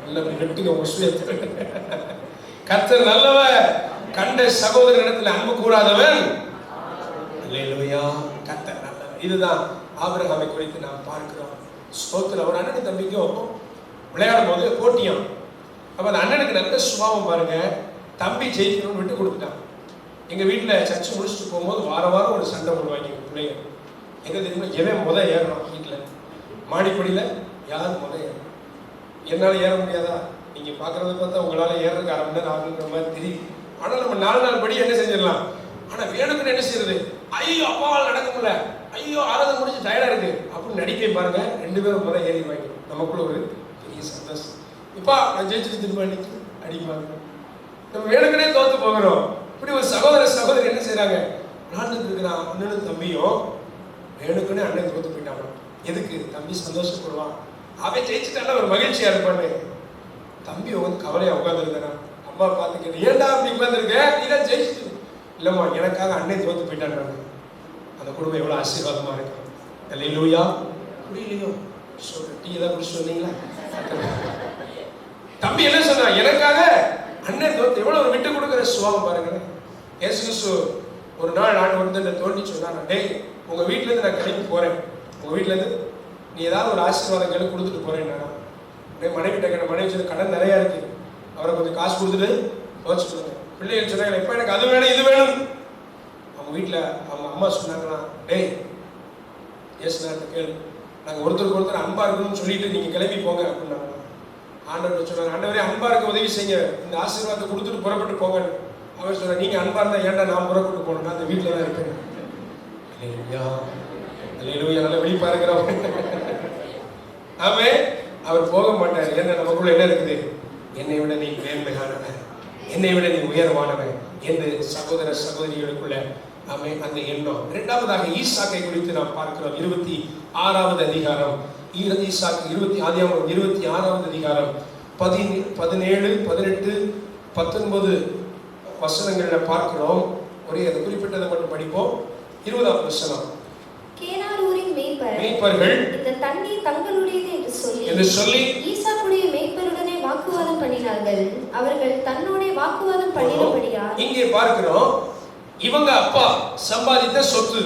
நல்ல வெட்டுங்க கர்த்தர் நல்லவர், கண்ட சகோதரர் இடத்துல அன்பு கூறாதவன். அல்லேலூயா. கர்த்தர் நல்லவர். இதுதான் ஆபிரகாமை குறித்து நாம் பார்க்கிறோம். ஸ்தோத்திரம். அவர் அண்ணனுக்கு தம்பிக்கும் விளையாடும் போது போட்டியம். அப்ப அந்த அண்ணனுக்கு நல்ல சுபாவம் பாருங்க, தம்பி ஜெயிக்கணும்னு விட்டு கொடுத்துட்டான். எங்க வீட்டுல சர்ச்சு முடிச்சுட்டு போகும்போது வாரம் ஒரு சண்டை போடுவாங்க பிள்ளைங்க. எங்க தெரியுமா, எவன் முத ஏறணும் வீட்டுல மாடிப்படியில, யார் முத ஏறணும். என்னால ஏற முடியாதா, நீங்க பாக்குறத பார்த்தா உங்களால ஏறதுக்கு அரை மணி நேரம் ஆகுன்ற மாதிரி தெரியும். ஆனா நம்ம 4 நாள் படி என்ன செஞ்சிடலாம். ஆனா வேணுக்குன்னு என்ன செய்யறது, ஐயோ அப்பாவால் நடக்க முடியல, ஐயோ ஆராதனை முடிச்சு டயர்டா இருக்கு அப்படின்னு நடிக்க பாருங்க. 2 பேரும் முத ஏறிடுவாங்க. நமக்குள்ள ஒரு பெரிய சந்தோஷம். இப்பா நான் ஜெயிச்சுட்டு திரும்ப அடிப்பாங்க. நம்ம வேணுக்குனே தோத்து போகிறோம். இப்படி ஒரு சகோதரி என்ன செய்யறாங்க, நாட்டுக்கு இருக்கிற அண்ணனும் தம்பியும் வேணுக்குனே அண்ணன் தோத்து போயிட்டாங்க. எதுக்கு, தம்பி சந்தோஷப்படுவான், அவன் ஜெயிச்சுட்டால ஒரு மகிழ்ச்சியா இருப்பான்னு. தம்பி வந்து கவலையா உட்காந்துருக்கான். அம்மா பார்த்து கேட்டு, ஏன்டா அப்படி உட்காந்துருக்க, நீதான் ஜெயிச்சுட்டு. இல்லம்மா எனக்காக அண்ணன் தோத்து போயிட்டான். அந்த குடும்பம் எவ்வளவு ஆசீர்வாதமா இருக்கும். அல்லேலூயா. புரியலையோ சொல்ற டீ ஏதாவது குடிச்சு வந்தீங்களா. தம்பி என்ன சொன்னா, எனக்காக அண்ணன் தோத்து, எவ்வளவு ஒரு விட்டு கொடுக்குற சுபாவம் பாருங்க. இயேசு கிறிஸ்து ஒரு நாள் ஆண்டு தோண்டி சொன்னாங்க, டேய் உங்க வீட்டுல இருந்து நான் கிளம்பி போறேன், உங்க வீட்டுல இருந்து நீ ஏதாவது ஒரு ஆசீர்வாதங்களை கொடுத்துட்டு போறேன். மனைவி கேட்ட, மனைவி சொன்ன கடன் நிறைய இருக்கு, அவரை கொஞ்சம் காசு கொடுத்துட்டு துவச்சு கொடுங்க. பிள்ளைகள் சொன்னாங்க, எப்ப எனக்கு அது வேணும் இது வேணும். அவங்க வீட்டுல அவங்க அம்மா சொன்னாங்கன்னா, டேய் இயேசு நேரத்தை கேளு, நாங்க ஒருத்தருக்கு அன்பா இருக்கணும்னு சொல்லிட்டு நீங்க கிளம்பி போங்க அப்படின்னாங்க. ஆண்டவர் சொன்னாங்க, ஆண்டவரே அன்பா இருக்க உதவி செய்யுங்க, இந்த ஆசீர்வாதத்தை கொடுத்துட்டு புறப்பட்டு போங்க. அவர் சொன்னார், நீங்க அன்பா இருந்தா ஏன்டா நான் புறப்பட்டு போகணும், நான் அந்த வீட்டுல தான் இருப்பேன். அல்லேலூயா. அல்லேலூயா. நல்லா வெளிப்பா இருக்கிறவங்க ஆமே. அவர் போக மாட்டார். ஏன்னா நமக்குள்ள என்ன இருக்குது, என்னை விட நீ மேன்மையானவன், என்னை விட நீ உயர்வானவன் என்று சகோதர சகோதரிகளுக்குள்ள ஆமே அந்த எண்ணம். இரண்டாவதாக ஈசாக்கை குறித்து நாம் பார்க்கிறோம். 26வது அதிகாரம் ஈசாக்கு 26வது அதிகாரம் 17, 18, 19 வசனங்கள்ல பார்க்கிறோம். ஒரே அது குறிப்பிட்டதை மட்டும் படிப்போம். 20வது வசனம், கேனாரூரின் மேய்ப்பர்கள் இந்த தண்ணீர் தங்களுடையது என்று சொல்லி ஈசாக்குடைய மேய்ப்பருடனே வாக்குவாதம் பண்ணினார்கள். அவர்கள் தன்னோட வாக்குவாதம் பண்ணினபடியா. இங்கே பார்க்கிறோம், இவங்க அப்பா சம்பாதித்த சொத்து,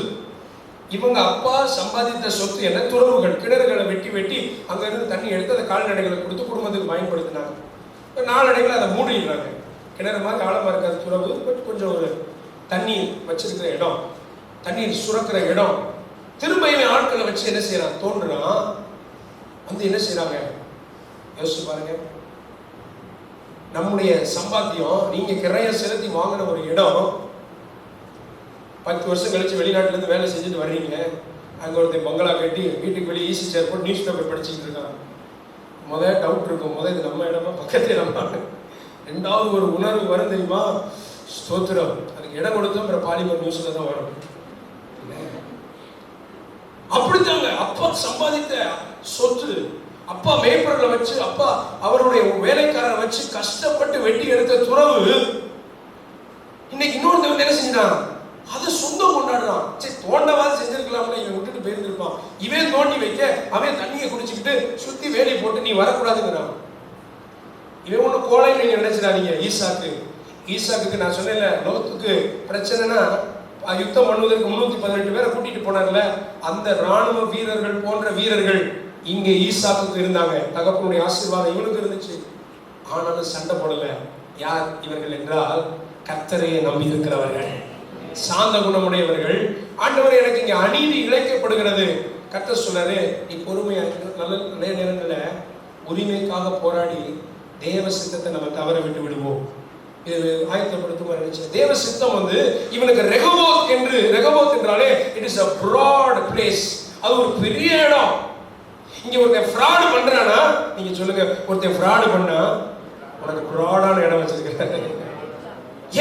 இவங்க அப்பா சம்பாதித்த சொத்து என்ன, துறவுகள், கிணறுகளை வெட்டி அங்க இருந்து தண்ணி எடுத்து அந்த கால்நடைகளை கொடுத்து குடும்பத்துக்கு பயன்படுத்தினாங்க. நாளடைவில் அதை மூடிடுறாங்க. கிணறு மாதிரி ஆழமா இருக்காது துறவு, பட் கொஞ்சம் ஒரு தண்ணீர் வச்சிருக்கிற இடம், தண்ணீர் சுரக்கிற இடம். திரும்பியும் ஆட்களை வச்சு என்ன செய்யறான், தோன்றுறான். வந்து என்ன செய்யறாங்க யோசிச்சு பாருங்க. நம்முடைய சம்பாத்தியம், நீங்க கிரைய செலுத்தி வாங்கின ஒரு இடம், 10 வருஷம் கழிச்சு வெளிநாட்டுல இருந்து வேலை செஞ்சுட்டு வர்றீங்க. அங்க ஒருத்தர் பங்களா கட்டி வீட்டுக்கு வெளியே ஈஸி சேர் போட்டு நியூஸ் பேப்பர் படிச்சுட்டு இருக்காங்க. முதல் டவுட் இருக்கும், இது நம்ம இடமா பக்கத்து இடமா. ரெண்டாவது ஒரு உணர்வு வரும் தெரியுமா, ஸ்தோத்திரம். அதுக்கு இடம் கொடுத்தோம், அப்புறம் பாலிமர் நியூஸ்ல தான் வரும். அப்படித்தாங்க அப்பா சம்பாதித்த சொத்து, அப்பா மேய்ப்பர்களை வச்சு, அப்பா அவருடைய வேலைக்காரரை வச்சு கஷ்டப்பட்டு வெட்டி எடுத்த துறவு இன்னைக்கு இன்னொருத்த வந்து என்ன செஞ்சான், அதை சொந்தம் கொண்டாடுறான். சரி தோண்டவாது செஞ்சிருக்கலாம்ல, இவன் விட்டுட்டு போயிருந்திருப்பான். இவன் தோண்டி வைக்க அவன் தண்ணியை குடிச்சுக்கிட்டு சுத்தி வேலி போட்டு நீ வரக்கூடாதுங்கிறான். இவன் ஒண்ணு கோலை நீங்க நினைச்சிடாதீங்க. ஈசாக்கு நான் சொன்னேன்ல, லோத்துக்கு பிரச்சனைனா யுத்தம் பண்ணுவதற்கு 318 பேரை கூட்டிட்டு போனார்ல, அந்த ராணுவ வீரர்கள் போன்ற வீரர்கள் இங்க ஈசாக்குக்கு இருந்தாங்க. தகப்பனுடைய ஆசீர்வாதம் இவனுக்கு இருந்துச்சு. ஆனாலும் சண்டை போடல. யார் இவர்கள் என்றால், கர்த்தரையை நம்பி இருக்கிறவர்கள், சாந்த குணமுடையவர்கள். ஆண்டவர் எனக்கு இங்க அநீதி இழைக்கப்படுகிறது. கர்த்தர் சொன்னாரு, நீ பொறுமையா நிறைய நேரங்கள்ல உரிமைக்காக போராடி தேவ சித்தத்தை நம்ம தவற விட்டு விடுவோம். இது ஆயத்தப்படுத்தும் நினைச்சேன். தேவ சித்தம் வந்து இவனுக்கு ரெகோபோத் என்றாலே it is a broad place. அது ஒரு பெரிய இடம். இங்க ஒருத்தன் ஃப்ராட் பண்றானா, நீங்க சொல்லுங்க, ஒருத்தன் ஃப்ராட் பண்ணா உனக்கு ப்ராடான இடம் வச்சிருக்கிறாரு.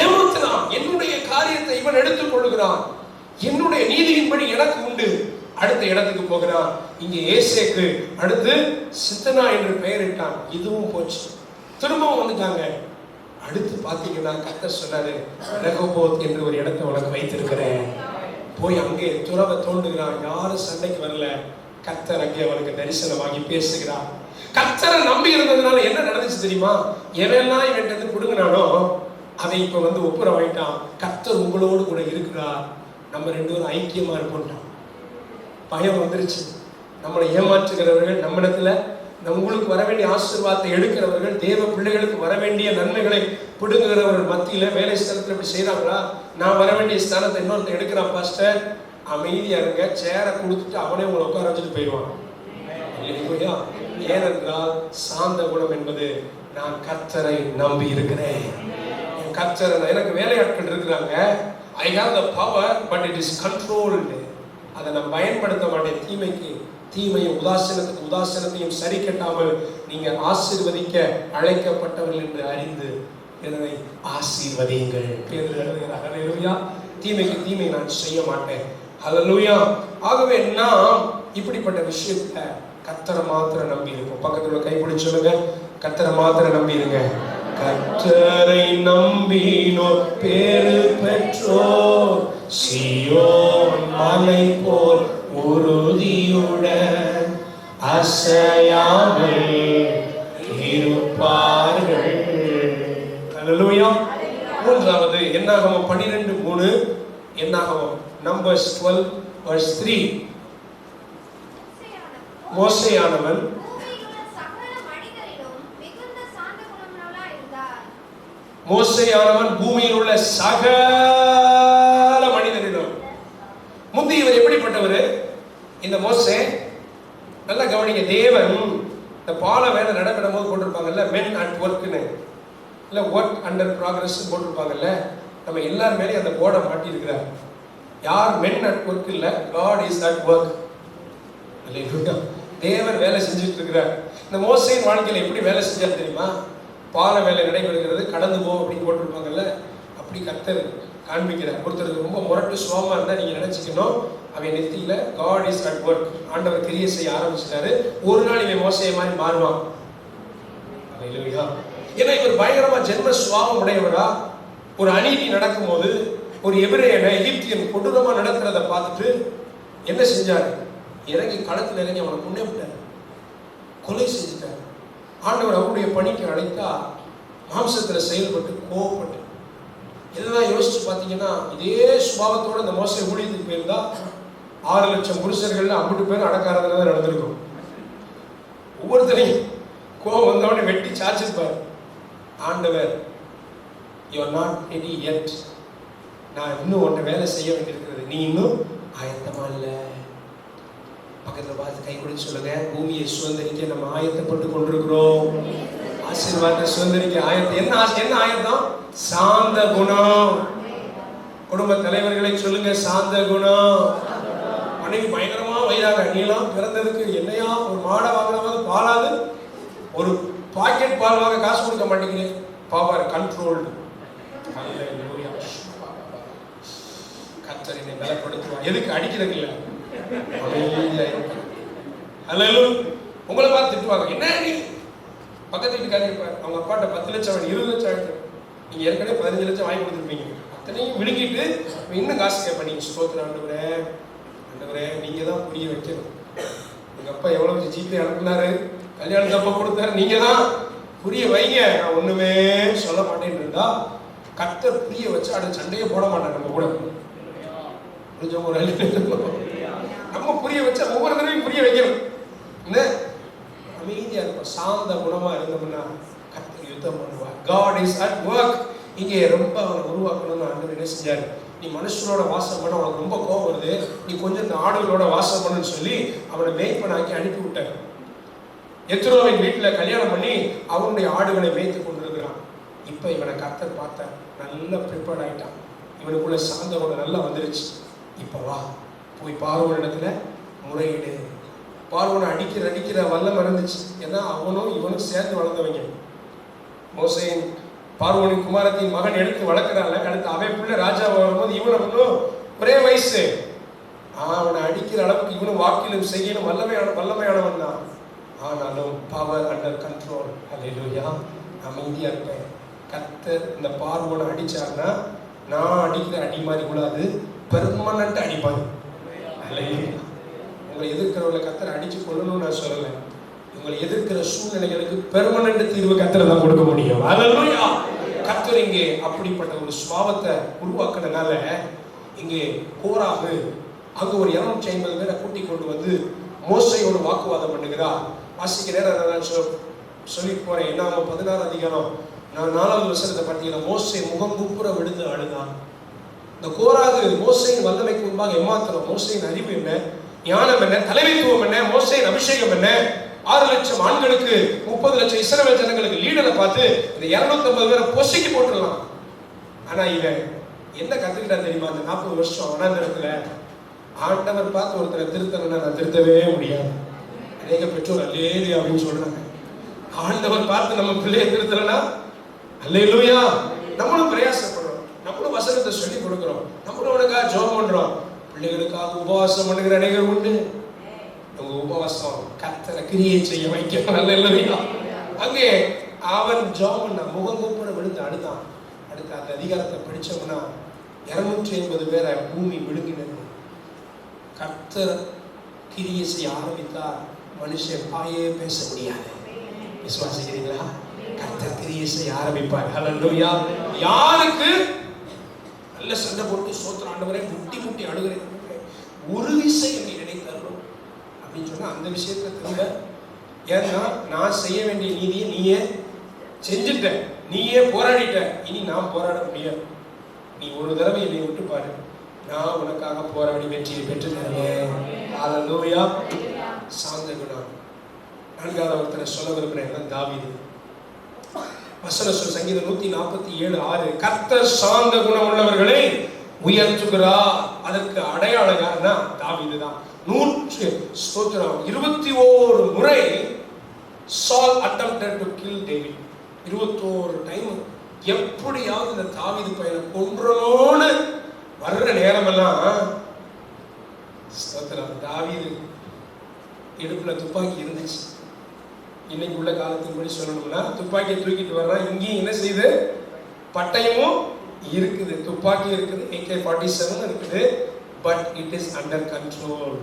ஏமாத்துறான், என்னுடைய காரியத்தை இவன் எடுத்துக் கொள்ளுகிறான், என்னுடைய நீதியின்படி எனக்கு உண்டு, அடுத்த இடத்துக்கு போகிறான். இங்க ஏசேக்கு அடுத்து சித்தனா என்று பெயரிட்டான். இதுவும் போச்சு. திரும்பவும் வந்துட்டாங்க. அடுத்து பாத்தீங்கன்னா கர்த்தர் சொன்னாரு, ரெகோபோத் என்று ஒரு இடத்தை உனக்கு வைத்திருக்கிறேன், போய் அங்கே துறவை தோண்டுகிறான். யாரும் சண்டைக்கு வரல. கர்த்தர் அங்கே அவனுக்கு தரிசனமாகி பேசுகிறார். கர்த்தரை நம்பி இருந்ததுனால என்ன நடந்துச்சு தெரியுமா, எவெல்லாம் இவன் கொடுங்கினானோ அவன் இப்ப வந்து ஒப்புரவாயிட்டான். கர்த்தர் உங்களோடு கூட இருக்கிறார், நம்ம 2 பேரும் ஐக்கியமா இருப்போம். பயம் வந்துருச்சு. நம்மளை ஏமாற்றுகிறவர்கள் நம்மிடத்துல உங்களுக்கு வர வேண்டிய ஆசீர்வாதத்தை எடுக்கிறவர்கள், தேவ பிள்ளைகளுக்கு வர வேண்டிய நன்மைகளை பிடுங்குகிறவர்கள் மத்தியில வேலை ஸ்தலத்தில் இப்படி செய்யறாங்களா, நான் வர வேண்டிய ஸ்தானத்தை இன்னொருத்த எடுக்கிறான். பாஸ்டர் அமைதியா இருங்க, சேரை கொடுத்துட்டு அவனே உங்களை உட்கார வச்சுட்டு போயிடுவான். ஏனென்றால் சாந்த குணம் என்பது, நான் கர்த்தரை நம்பி இருக்கிறேன். என் கர்த்தரை, எனக்கு வேலையாட்கள் இருக்கிறாங்க, I have the power but it is controlled. அதை நான் பயன்படுத்த மாட்டேன். தீமையும் உதாசீனத்தையும் சரி கட்டாமல் நீங்க ஆசீர்வதிக்க அழைக்கப்பட்டவர்கள் என்று அறிந்து என்னை ஆசீர்வதியுங்கள். பேதுரு எழுதுகிறார், ஹல்லேலூயா. தீமைக்கு தீமை நான் செய்ய மாட்டேன். ஹல்லேலூயா. ஆகவே நாம் இப்படிப்பட்ட விஷயத்துல கர்த்தரை மாத்திரம் நம்பி இருப்போம். பக்கத்துல கைப்பிடிச்சு சொல்லுங்க, கர்த்தரை மாத்திரம் நம்பி இருங்க. கர்த்தரை நம்பினோர் பேறு பெற்றோர் சீயோன் மலை போல் உறுதியுடன் அசையாமல் இருப்பார்கள். ஹல்லேலூயா. மூன்றாவது என்னாகமம் 12:3, என்னாகமம் Numbers 12:3. மோசேயானவன் பூமியில் உள்ள சகல மனிதரிலும். முந்தி இவர் எப்படிப்பட்டவர்? இந்த மோசே, நல்லா கவனிங்க, தேவன் இந்த பால வேலை நடைபெறும் போது போட்டிருப்பாங்கல்ல, மென் அட் ஒர்க்னு, இல்லை ஒர்க் அண்டர் ப்ராக்ரஸ் போட்டிருப்பாங்கல்ல, நம்ம எல்லார் மேலேயும் அந்த போர்டை மாட்டி இருக்கிறார். யார் மென் அட் ஒர்க் இல்லை, காட் இஸ் அட் ஒர்க். தேவன் வேலை செஞ்சுட்டு இருக்கிறார். இந்த மோசேயின் வாழ்க்கையில் எப்படி வேலை செஞ்சார் தெரியுமா? பால வேலை நடைபெறுகிறது, கடந்து போ அப்படின்னு போட்டிருப்பாங்கல்ல, அப்படி கர்த்தர் காண்பிக்கிறார். ஒருத்தருக்கு ரொம்ப முரட்டு சுவாமா இருந்தா நீங்க நினைச்சுக்கணும், அவன் நெத்தியில காட் இஸ் அட் ஒர்க், ஆண்டவர் கிரியை செய்ய ஆரம்பிச்சிட்டாரு. ஒரு நாள் இவன் மோசையை மாதிரி மாறுவான். ஏன்னா இவர் பயங்கரமா ஜென்ம சுவாபம் உடையவரா. ஒரு அநீதி நடக்கும் போது ஒரு எபிரேயனை எகிப்தியன் கொடூரமா நடக்கிறத பார்த்துட்டு என்ன செஞ்சாரு, இறங்கி களத்தில் இறங்கி அவனை கொண்டே விட்டார், கொலை செஞ்சுட்டார். ஆண்டவர் அவருடைய பணிக்கு அழைத்தா மாம்சத்துல செயல்பட்டு கோவப்பட்டு. இதெல்லாம் யோசிச்சு பார்த்தீங்கன்னா, இதே சுபாவத்தோட இந்த மோசை ஊழியத்துக்கு போயிருந்தா 6 லட்சம் புருஷர்கள்ல 50 பேர் அடக்காரதுல தான் நடந்திருக்கும். ஒவ்வொருத்தரையும் கோவம் வந்தவொடனே வெட்டி சாச்சிருப்பார். ஆண்டவர், you are not ready yet, நான் இன்னும் ஒன்றை வேலை செய்ய வேண்டியிருக்கிறது, நீ இன்னும் ஆயத்தமா இல்லை. பக்கத்தில் பார்த்து கை கொடுத்து சொல்லுங்க, பூமியை சுதந்திரிக்க நம்ம ஆயத்தப்பட்டு கொண்டிருக்கிறோம். ஆசீர்வாதத்தை சுதந்திரிக்க ஆயத்தம். என்ன ஆயத்தம்? சாந்த குணம். குடும்ப தலைவர்களை சொல்லுங்க, சாந்த குணம். மனைவி பயங்கரமா வயிறாங்க, நீலாம் பிறந்ததுக்கு என்னையா ஒரு மாடை வாங்கினாவது பாலாது ஒரு பாக்கெட் பால் வாங்க காசு கொடுக்க மாட்டேங்கிறேன். Power controlled. கர்த்தர் என்னை பலப்படுத்துவார். எதுக்கு? அடிக்கிறது இல்லை, அமைதியா இருக்கு. அல்லேலூயா. உங்களை பார்த்து திட்டுவாங்க, என்ன நீ பக்கத்து வீட்டுக்காரங்க இருப்பார், அவங்க அப்பாட்ட 10 லட்சம் 20 லட்சம் ஆயிடுச்சு, நீங்க ஏற்கனவே 15 லட்சம் வாங்கி கொடுத்துருப்பீங்க, அத்தனையும் விழுங்கிட்டு இன்னும் காசு கேட்பீங்க. ஸ்தோத்திரம் ஆண்டவரே, ஆண்டவரே நீங்க தான் புரிய வைக்கணும். எங்க அப்பா எவ்வளவு ஜிபே அனுப்புனாரு, கல்யாணம் அப்ப கொடுத்தாரு, நீங்க தான் புரிய வைங்க. நான் ஒண்ணுமே சொல்ல மாட்டேன்னு இருந்தா கர்த்தர் புரிய வச்சு அடுத்த சண்டையே போட மாட்டாங்க நம்ம கூட. நம்ம புரிய வச்சா ஒவ்வொரு தடவையும் புரிய வைக்கணும். என்ன அமைதியா இருக்கும், சாந்த குணமா இருந்தோம்னா கர்த்தர் யுத்தம் பண்ணுவார். God is at work. இங்கே ரொம்ப அவனை உருவாக்கணும்னு ஆண்டவர் என்ன செஞ்சாரு, நீ மனுஷனோட வாசம் பண்ண உனக்கு ரொம்ப கோபம் வருது, நீ கொஞ்சம் இந்த ஆடுகளோட வாசம் பண்ணுன்னு சொல்லி அவனை மேய்ப்பனாக்கி அனுப்பி விட்டார். எத்ரோவின் வீட்டில் கல்யாணம் பண்ணி அவனுடைய ஆடுகளை மேய்த்து கொண்டிருக்கிறான். இப்போ இவனை கர்த்தர் பார்த்தார், நல்லா ப்ரிப்பேர்ட் ஆகிட்டான், இவனுக்குள்ள சாந்த குணம் நல்லா வந்துருச்சு. இப்போ வா போய் பார்வோன் இடத்துல முறையீடு. பார்வோனை அடிக்கிற வல்லம் இருந்துச்சு, ஏன்னா அவனும் இவனும் சேர்ந்து வளர்ந்தவங்க. மோசேயின் பார்வோனின் குமாரத்தின் மகன் எடுத்து வளர்க்கிறாள். அடுத்து அவன் பிள்ளை ராஜாவை வரும்போது இவனும் ஒரே வயசு. அவனை அடிக்கிற அளவுக்கு இவனும் வாக்கிலும் செய்யணும் வல்லமையானவன் தான். ஆனாலும் பவர் அண்டர் கண்ட்ரோல். அல்லேலூயா. அமைதியா இருப்பேன். கர்த்தர் இந்த பார்வோனை அடிச்சாருன்னா நான் அடிக்கிற அடி மாதிரி கூடாது, பெர்மனன்ட் அடிப்பாங்க. அல்லேலூயா. உங்களை எதிர்க்கிறவங்களை கர்த்தர் அடிச்சு கொள்ளணும்னு நான் சொல்லலை, உங்களை எதிர்க்கிற சூழ்நிலைகளுக்கு பெர்மனன்ட் தீர்வு கர்த்தர் தான் கொடுக்க முடியும். அல்லேலூயா. கர்த்தர் இங்கே அப்படிப்பட்ட ஒரு சுபாவத்தை உருவாக்குனனால இங்கே கோராகு அங்க ஒரு 250 பேரை கூட்டி கொண்டு வந்து மோசையோடு வாக்குவாதம் பண்ணுகிறார். வாசிக்க நேரம் நான் சொல்லி போறேன். என்ன 16 அதிகாரம் 4வது வசனத்தை பார்த்தீங்கன்னா, மோசே முகம் குப்புற விழுந்து அழுதான். இந்த கோராகு மோசையின் வல்லமைக்கு முன்பாக ஏமாத்திரம். மோசையின் அறிவு என்ன, ஞானம் என்ன, தலைமைத்துவம் என்ன, மோசையின் அபிஷேகம் என்ன, 6 லட்சம் ஆண்களுக்கு 30 லட்சம் இஸ்ரவேல் ஜனங்களுக்கு லீடரை பார்த்து இந்த 250 பேரை பொசுக்கி போட்டுடலாம். ஆனா இவன் என்ன கத்துக்கிட்டா தெரியுமா? அந்த 40 வருஷம் வனாந்தரத்துல ஆண்டவர் பார்த்து ஒருத்தரை திருத்தணும்னா நான் திருத்தவே முடியாது. அநேக பெற்றோர் அல்லேலூயா அப்படின்னு சொல்றாங்க. ஆண்டவர் பார்த்து நம்ம பிள்ளையை திருத்தலனா அல்லேலூயா. நம்மளும் பிரயாசப்படுறோம், நம்மளும் வசனத்தை சொல்லி கொடுக்கிறோம், நம்மளும் உனக்காக ஜெபம் பண்றோம். பிள்ளைகளுக்காக உபவாசம் பண்ணுகிற அநேகர் உண்டு. உங்க உபவாசம் கர்த்தரை கிரியை செய்ய வைக்க அல்லேலூயா. அங்கே அவன் ஜெபம் பண்ண முகம் கூப்பிட விழுந்து அழுதான். அடுத்த அந்த அதிகாரத்தை படிச்சோம்னா 280 பேரை பூமி விழுங்கினது. கர்த்தர் கிரியை செய்ய ஆரம்பித்தார், மனுஷன் வாயே பேச முடியாது. விசுவாசிக்கிறீங்களா? கர்த்தர் கிரியை செய்ய ஆரம்பிப்பார். ஹல்லேலூயா. யாருக்கு நல்ல சண்டை போட்டு சோத்திர ஆண்டவரே முட்டி முட்டி அழுகிறேன், ஒரு விஷயம் என்னை நினைத்தரும் அப்படின்னு சொன்னா அந்த விஷயத்தை திரும்ப, ஏன்னா நான் செய்ய வேண்டிய நீதியை நீயே செஞ்சுட்ட, நீயே போராடிட்ட, இனி நான் போராட முடியாது. நீ ஒரு தடவை என்னை விட்டு பாரு, நான் உனக்காக போராடி வெற்றியை பெற்று தருவேன். ஹல்லேலூயா. சாந்த குணம். 4வது ஒருத்தரை சொல்ல விரும்புறேன், தாவீது. வசனம் சொல்ல சங்கீதம் 147:6, கர்த்தர் சாந்த குணம் உள்ளவர்களை உயர்த்துகிறார். அதற்கு அடையாளம் தாவீது தான். 21 முறை சால் attempted to kill David. 21 time எப்படியாவது இந்த தாவீது பையனை கொன்றணும்னு வர்ற நேரமெல்லாம் தாவீது இடுப்புல துப்பாக்கி இருந்துச்சு. இன்னைக்கு உள்ள காலத்தின்படி சொல்லணும்னா துப்பாக்கியை தூக்கிட்டு வர்றான். இங்கேயும் என்ன செய்யுது, பட்டயமும் இருக்குது, துப்பாக்கி இருக்குது, AK-47 இருக்குது. But it is under control.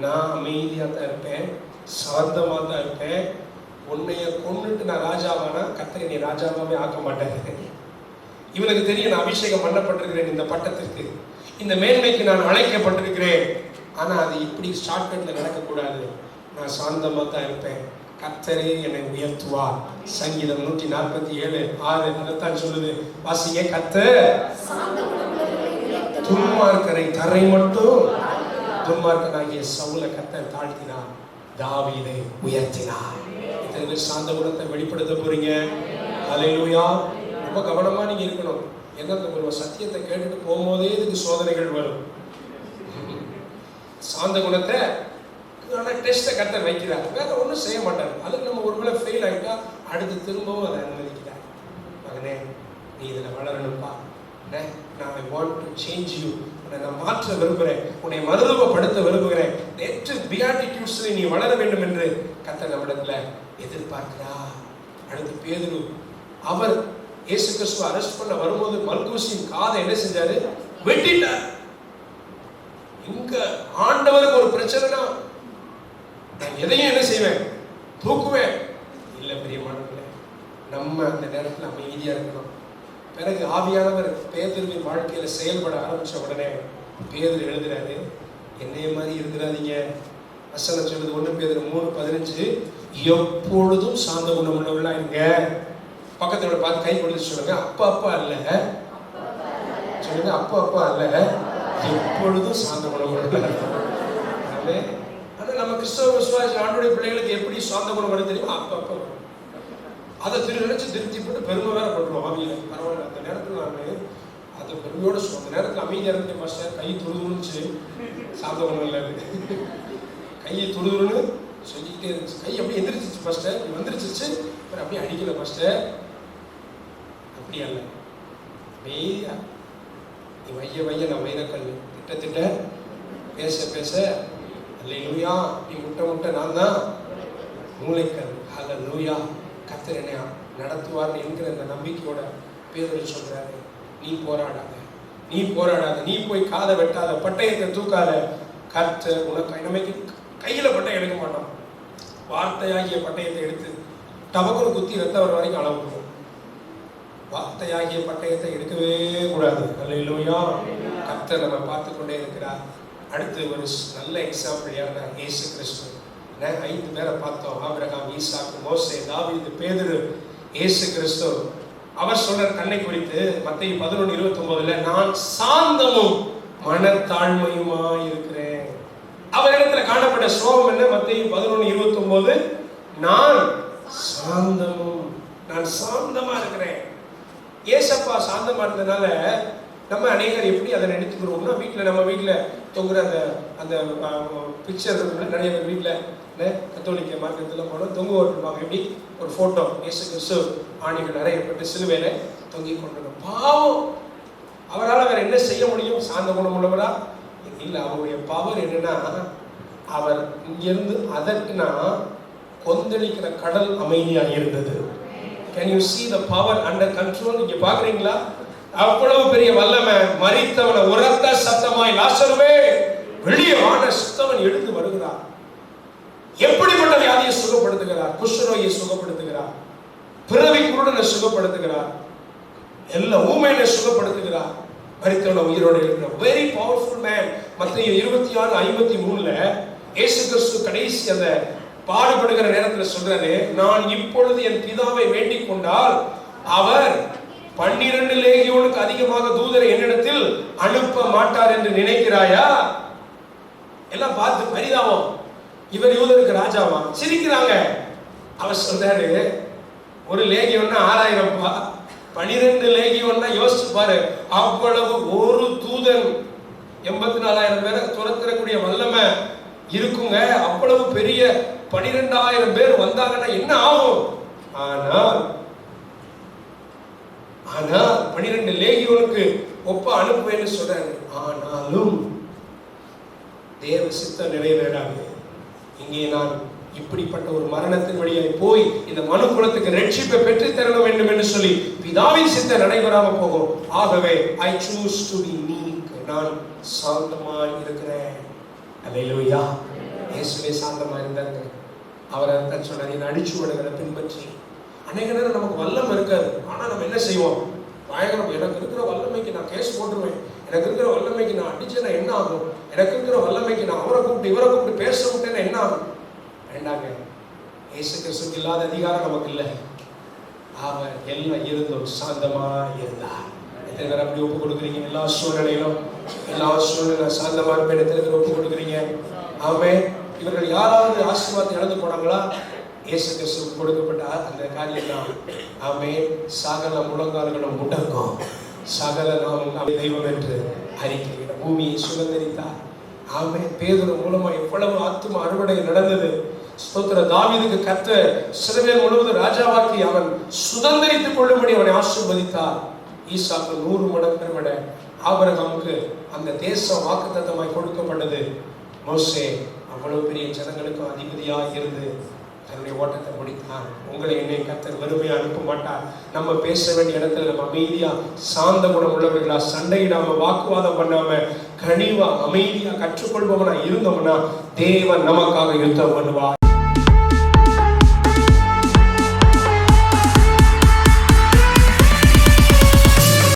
நான் அமைதியா தான் இருப்பேன், சாந்தமா தான் இருப்பேன். உன்னைய கொண்டுட்டு நான் ராஜாவானா கர்த்தர் என்னை ராஜாவாவே ஆக்க மாட்டேன். இவனுக்கு தெரியும் நான் அபிஷேகம் பண்ணப்பட்டிருக்கிறேன், இந்த பட்டத்திற்கு, இந்த மேன்மைக்கு நான் அழைக்கப்பட்டிருக்கிறேன். ஆனா அது இப்படி ஷார்ட்கட்ல நடக்கக்கூடாது. நான் சாந்தமா தான் இருப்பேன், கர்த்தரே என்னை உயர்த்துவார். சங்கீதம் 147:6 அதைத்தான் சொல்லுது. வாசிங்க, கர்த்தர் துன்மார்க்கரை தரை மட்டும், துன்மார்க்கனாகிய சவுலை கர்த்தர் தாழ்த்தினார், தாவீதை உயர்த்தினார். இதற்கு சாந்த குணத்தை வெளிப்படுத்த போறீங்க. அல்லேலூயா. ரொம்ப கவனமா நீங்க இருக்கணும். என்ன ஒரு சத்தியத்தை கேட்டுட்டு போகும்போதே இதுக்கு சோதனைகள் வரும். சாந்த குணத்தை டெஸ்ட்டை கர்த்தர் வைக்கிறார், வேற ஒன்றும் செய்ய மாட்டார். அதுக்கு நம்ம ஒருவேளை ஃபெயில் ஆகிட்டா அடுத்து திரும்பவும் அதை அனுமதிக்கிறார். மகனே, நீ இதில் வளரணும்ப்பா, நான் I want to change you, உன்னை நான் மாற்ற விரும்புகிறேன், உன்னை மறுரூபப்படுத்த விரும்புகிறேன், நெற்று பியாட்டிடியூட்ஸில் நீ வளர வேண்டும் என்று கர்த்தர் நம்மிடத்துல எதிர்பார்க்கிறார். அடுத்து பேதுரு, அவர் இயேசு கிறிஸ்துவை அரெஸ்ட் பண்ண வரும்போது மல்கூசின் காதை என்ன செஞ்சாரு? வெட்டிட்டார். இங்க ஆண்டவருக்கு ஒரு பிரச்சனைனா நான் எதையும் என்ன செய்வேன்? தூக்குவேன். இல்லை பிரியமானவர்களே, நம்ம அந்த நேரத்தில் அமைதியா இருக்கணும். பிறகு ஆவியானவர் பேதுருவின் வாழ்க்கையில செயல்பட ஆரம்பிச்ச உடனே பேதுரு எழுதுறாரு, என்னைய மாதிரி இருந்துடாதீங்க. வசனம் சொல்லுது 1 பேதுரு 3:15, எப்பொழுதும் சாந்த குணம் உள்ளவர்களா இருங்க. பக்கத்துல பார்த்து கை கொடுத்து சொல்லுங்க, அப்பா அப்பா அல்ல, சொல்லுங்க, அப்பா அப்பா அல்ல, எப்பொழுதும் சாந்த குணம் உள்ளவர்களா. ஆனா நம்ம கிறிஸ்தவ விசுவாசி ஆண்டோடைய பிள்ளைகளுக்கு எப்படி சாந்த குணம் வருது தெரியுமா? அப்பா அப்பா அதை நினைச்சு திருப்திப்பட்டு பெருமை வேற பண்றோம் ஆவியில. பரவாயில்ல, அந்த நேரத்தில் நான் அதை பெருமையோட சொல்லுவோம். அந்த நேரத்தில் அமைதியா இருந்து மாஸ்டர் கை துருதுருந்துச்சு, சாந்த குணம் இல்லை, கையை துருதுருன்னு சொல்லிக்கிட்டே இருந்துச்சு. கை அப்படியே எந்திரிச்சிச்சு மாஸ்டர், வந்துருச்சிச்சு, அப்படியே அடிக்கல மாஸ்டர், அப்படி அல்ல. மெய்யா நீ வைய நான் வைரக்கல் திட்ட பேச பேச அல்லேலூயா, நீ முட்டை நான் தான் மூளைக்கல். அல்லேலூயா, கர்த்தர் என்னை நடத்துவார் என்கிற அந்த நம்பிக்கையோட பேதுரு சொல்றாரு, நீ போராடாத, நீ போய் காதை வெட்டாத, பட்டயத்தை தூக்காத. கர்த்தர் உனக்கு நமக்கு கையில பட்டயம் எடுக்க மாட்டோம், வார்த்தையாகிய பட்டயத்தை எடுத்து டபக்குன்னு குத்தி ரத்தம் வர வரைக்கும் அளவு. வார்த்தையாகிய பட்டயத்தை எடுக்கவே கூடாது. அல்லேலூயா, கர்த்தர் நம்ம பார்த்து கொண்டே இருக்கிறார். அடுத்து ஒரு நல்ல எக்ஸாம்பிள் யாருன்னா இயேசு கிறிஸ்து. 5 பேரை பார்த்தோம், ஆபிரகாம், ஈசாக்கு, மோசே, தாவீது, பேதுரு, இயேசு கிறிஸ்து. அவர் சொல்ற தன்னை குறித்து மத்தேயு 11:29, நான் சாந்தமும் மனத்தாழ்மையுமா இருக்கிறேன். அவரிடத்துல காணப்பட்ட சுபாவம் என்ன? மத்தேயு 11:29, நான் சாந்தமா இருக்கிறேன். ஏசப்பா சாந்தமா இருந்ததுனால நம்ம அநேகர் எப்படி அதை நினைத்துக்கிறோம்னா, நம்ம வீட்டில் தொங்குற அந்த பிக்சர் நிறைய பேர் வீட்டில் கத்தோலிக்க மார்க்கத்தில் போனோம் தொங்க ஓட்டுருப்பாங்க. எப்படி ஒரு ஃபோட்டோ இயேசு கிறிஸ்து ஆணிகள் நிறையப்பட்டு சிலுவையில தொங்கி கொண்டிருக்கோம். பாவம், அவரால் வேற என்ன செய்ய முடியும்? சாந்த குணம் உள்ளவரா இல்லை. அவருடைய பவர் என்னன்னா, அவர் இங்கிருந்து அதற்குனா கொந்தளிக்கிற கடல் அமைதியாக இருந்தது. Can you see the power under control? நீங்க பாக்குறீங்களா? அவ்வளவு பெரிய வல்லமை. மரித்தவனை உரத்த சத்தமாய், லாசருவே வெளியே வான, சுத்தவன் எழுந்து வருகிறார். எப்படிப்பட்ட வியாதியை சுகப்படுத்துகிறார்? குஷ்டரோகியை சுகப்படுத்துகிறார், பிறவி குருடனை சுகப்படுத்துகிறார், எல்லா ஊமையை சுகப்படுத்துகிறார், மரித்தவனை உயிரோடு இருக்கிறார். Very powerful man. மத்தேயு 26:53 இயேசு கிறிஸ்து கடைசி அந்த பாடுபடுகிற நேரத்தில் சொல்றாரு, நான் இப்பொழுது என் பிதாவை வேண்டிக் கொண்டால் அவர் 12 லேகியோனுக்கு அதிகமாக தூதரை என்னிடத்தில் அனுப்ப மாட்டார் என்று நினைக்கிறாயா? எல்லாம் பார்த்து பரிதாபம், இவர் யூதருக்கு ராஜாவா? சிரிக்கிறாங்க. அவர் சொல்றாரு, ஒரு லேகியோன்னா 6000, 12 லேகியோன்னா யோசிச்சு பாரு. அவ்வளவு ஒரு தூதன் 84,000 பேரை துரத்தக்கூடிய வல்லமை இருக்குங்க. அவ்வளவு பெரிய 12,000 பேர் வந்தாங்கன்னா என்ன ஆகும்? ஆனால் 12 லேகியோனுக்கு ஒப்ப அனுப்புவேன்னு சொல்றாரு. ஆனாலும் தேவ சித்தம் நிறைவேறாது. இங்கே நான் இப்படிப்பட்ட ஒரு மரணத்தின் வழியை போய் இந்த மனு குலத்துக்கு ரட்சிப்பை பெற்று தர வேண்டும் என்று சொல்லி பிதாவின் சித்தம் நடைபெறாம போகும். ஆகவே I choose to be meek. நான் சாந்தமாய் இருக்கிறேன். அல்லேலூயா. இயேசுவே சாந்தமா இருந்தாங்க. அவரை தான் சொன்னார், என்னை அடிச்சு விடுகிற பின்பற்றி. அநேக நேரம் நமக்கு வல்லம் இருக்காது, ஆனா நம்ம என்ன செய்வோம்? பயங்கரம், எனக்கு இருக்கிற வல்லமைக்கு நான் கேஸ் போட்டுருவேன், எனக்கு இருக்கிற வல்லமைக்கு நான் அடிச்சேன்னா என்ன ஆகும், எனக்கு இருக்கிற வல்லமைக்கு நான் அவரை கூப்பிட்டு இவரை கூப்பிட்டு பேச விட்டேன்னா என்ன ஆகும்? வேண்டாங்க. இயேசு கிறிஸ்துவுக்கு இல்லாத அதிகாரம் நமக்கு இல்லை. அவர் எல்லாம் இருந்தும் சாந்தமா இருந்தார். எத்தனை பேர் அப்படி ஒப்பு கொடுக்குறீங்க? எல்லா சூழ்நிலையிலும் சாந்தமா இருப்பேன். எத்தனை பேர் ஒப்பு கொடுக்குறீங்க? ஆமே. இவர்கள் யாராவது ஆசீர்வாதத்தை இழந்து போனாங்களா? இயேசு கிறிஸ்துவுக்கு கொடுக்கப்பட்ட அந்த காரியம் தான். ஆமே. சகல முழங்கால்களும் முடங்கும், சகல நாமும் தெய்வம் என்று அறிக்கையிட பூமியை சுதந்திரித்தார். ஆமென். பேதுரு மூலமா எவ்வளவு ஆத்தும அறுவடை நடந்தது. ஸ்தோத்திர. தாவீதுக்கு கர்த்தர் இஸ்ரவேல் முழுவதும் ராஜாவாக்கி அவன் சுதந்தரித்துக் கொள்ளும்படி அவனை ஆசீர்வதித்தார். ஈசாக்கு 100 மடங்கு விட ஆபிரகாமுக்கு அந்த தேசம் வாக்குத்தத்தமாய் கொடுக்கப்பட்டது. மோசே அவ்வளவு பெரிய ஜனங்களுக்கு அதிபதியாக இருந்து தன்னுடைய ஓட்டத்தை முடித்தான். உங்களை என்னை கர்த்தர் வெறுமையா அனுப்ப மாட்டார். நம்ம பேச வேண்டிய இடத்துல நம்ம அமைதியா சாந்த குணம் உள்ளவர்களா, சண்டையிடாம, வாக்குவாதம் பண்ணாம, கனிவா அமைதியா கற்றுக்கொள்பவனா இருந்தோம்னா தேவன் நமக்காக யுத்தம் பண்ணுவார்.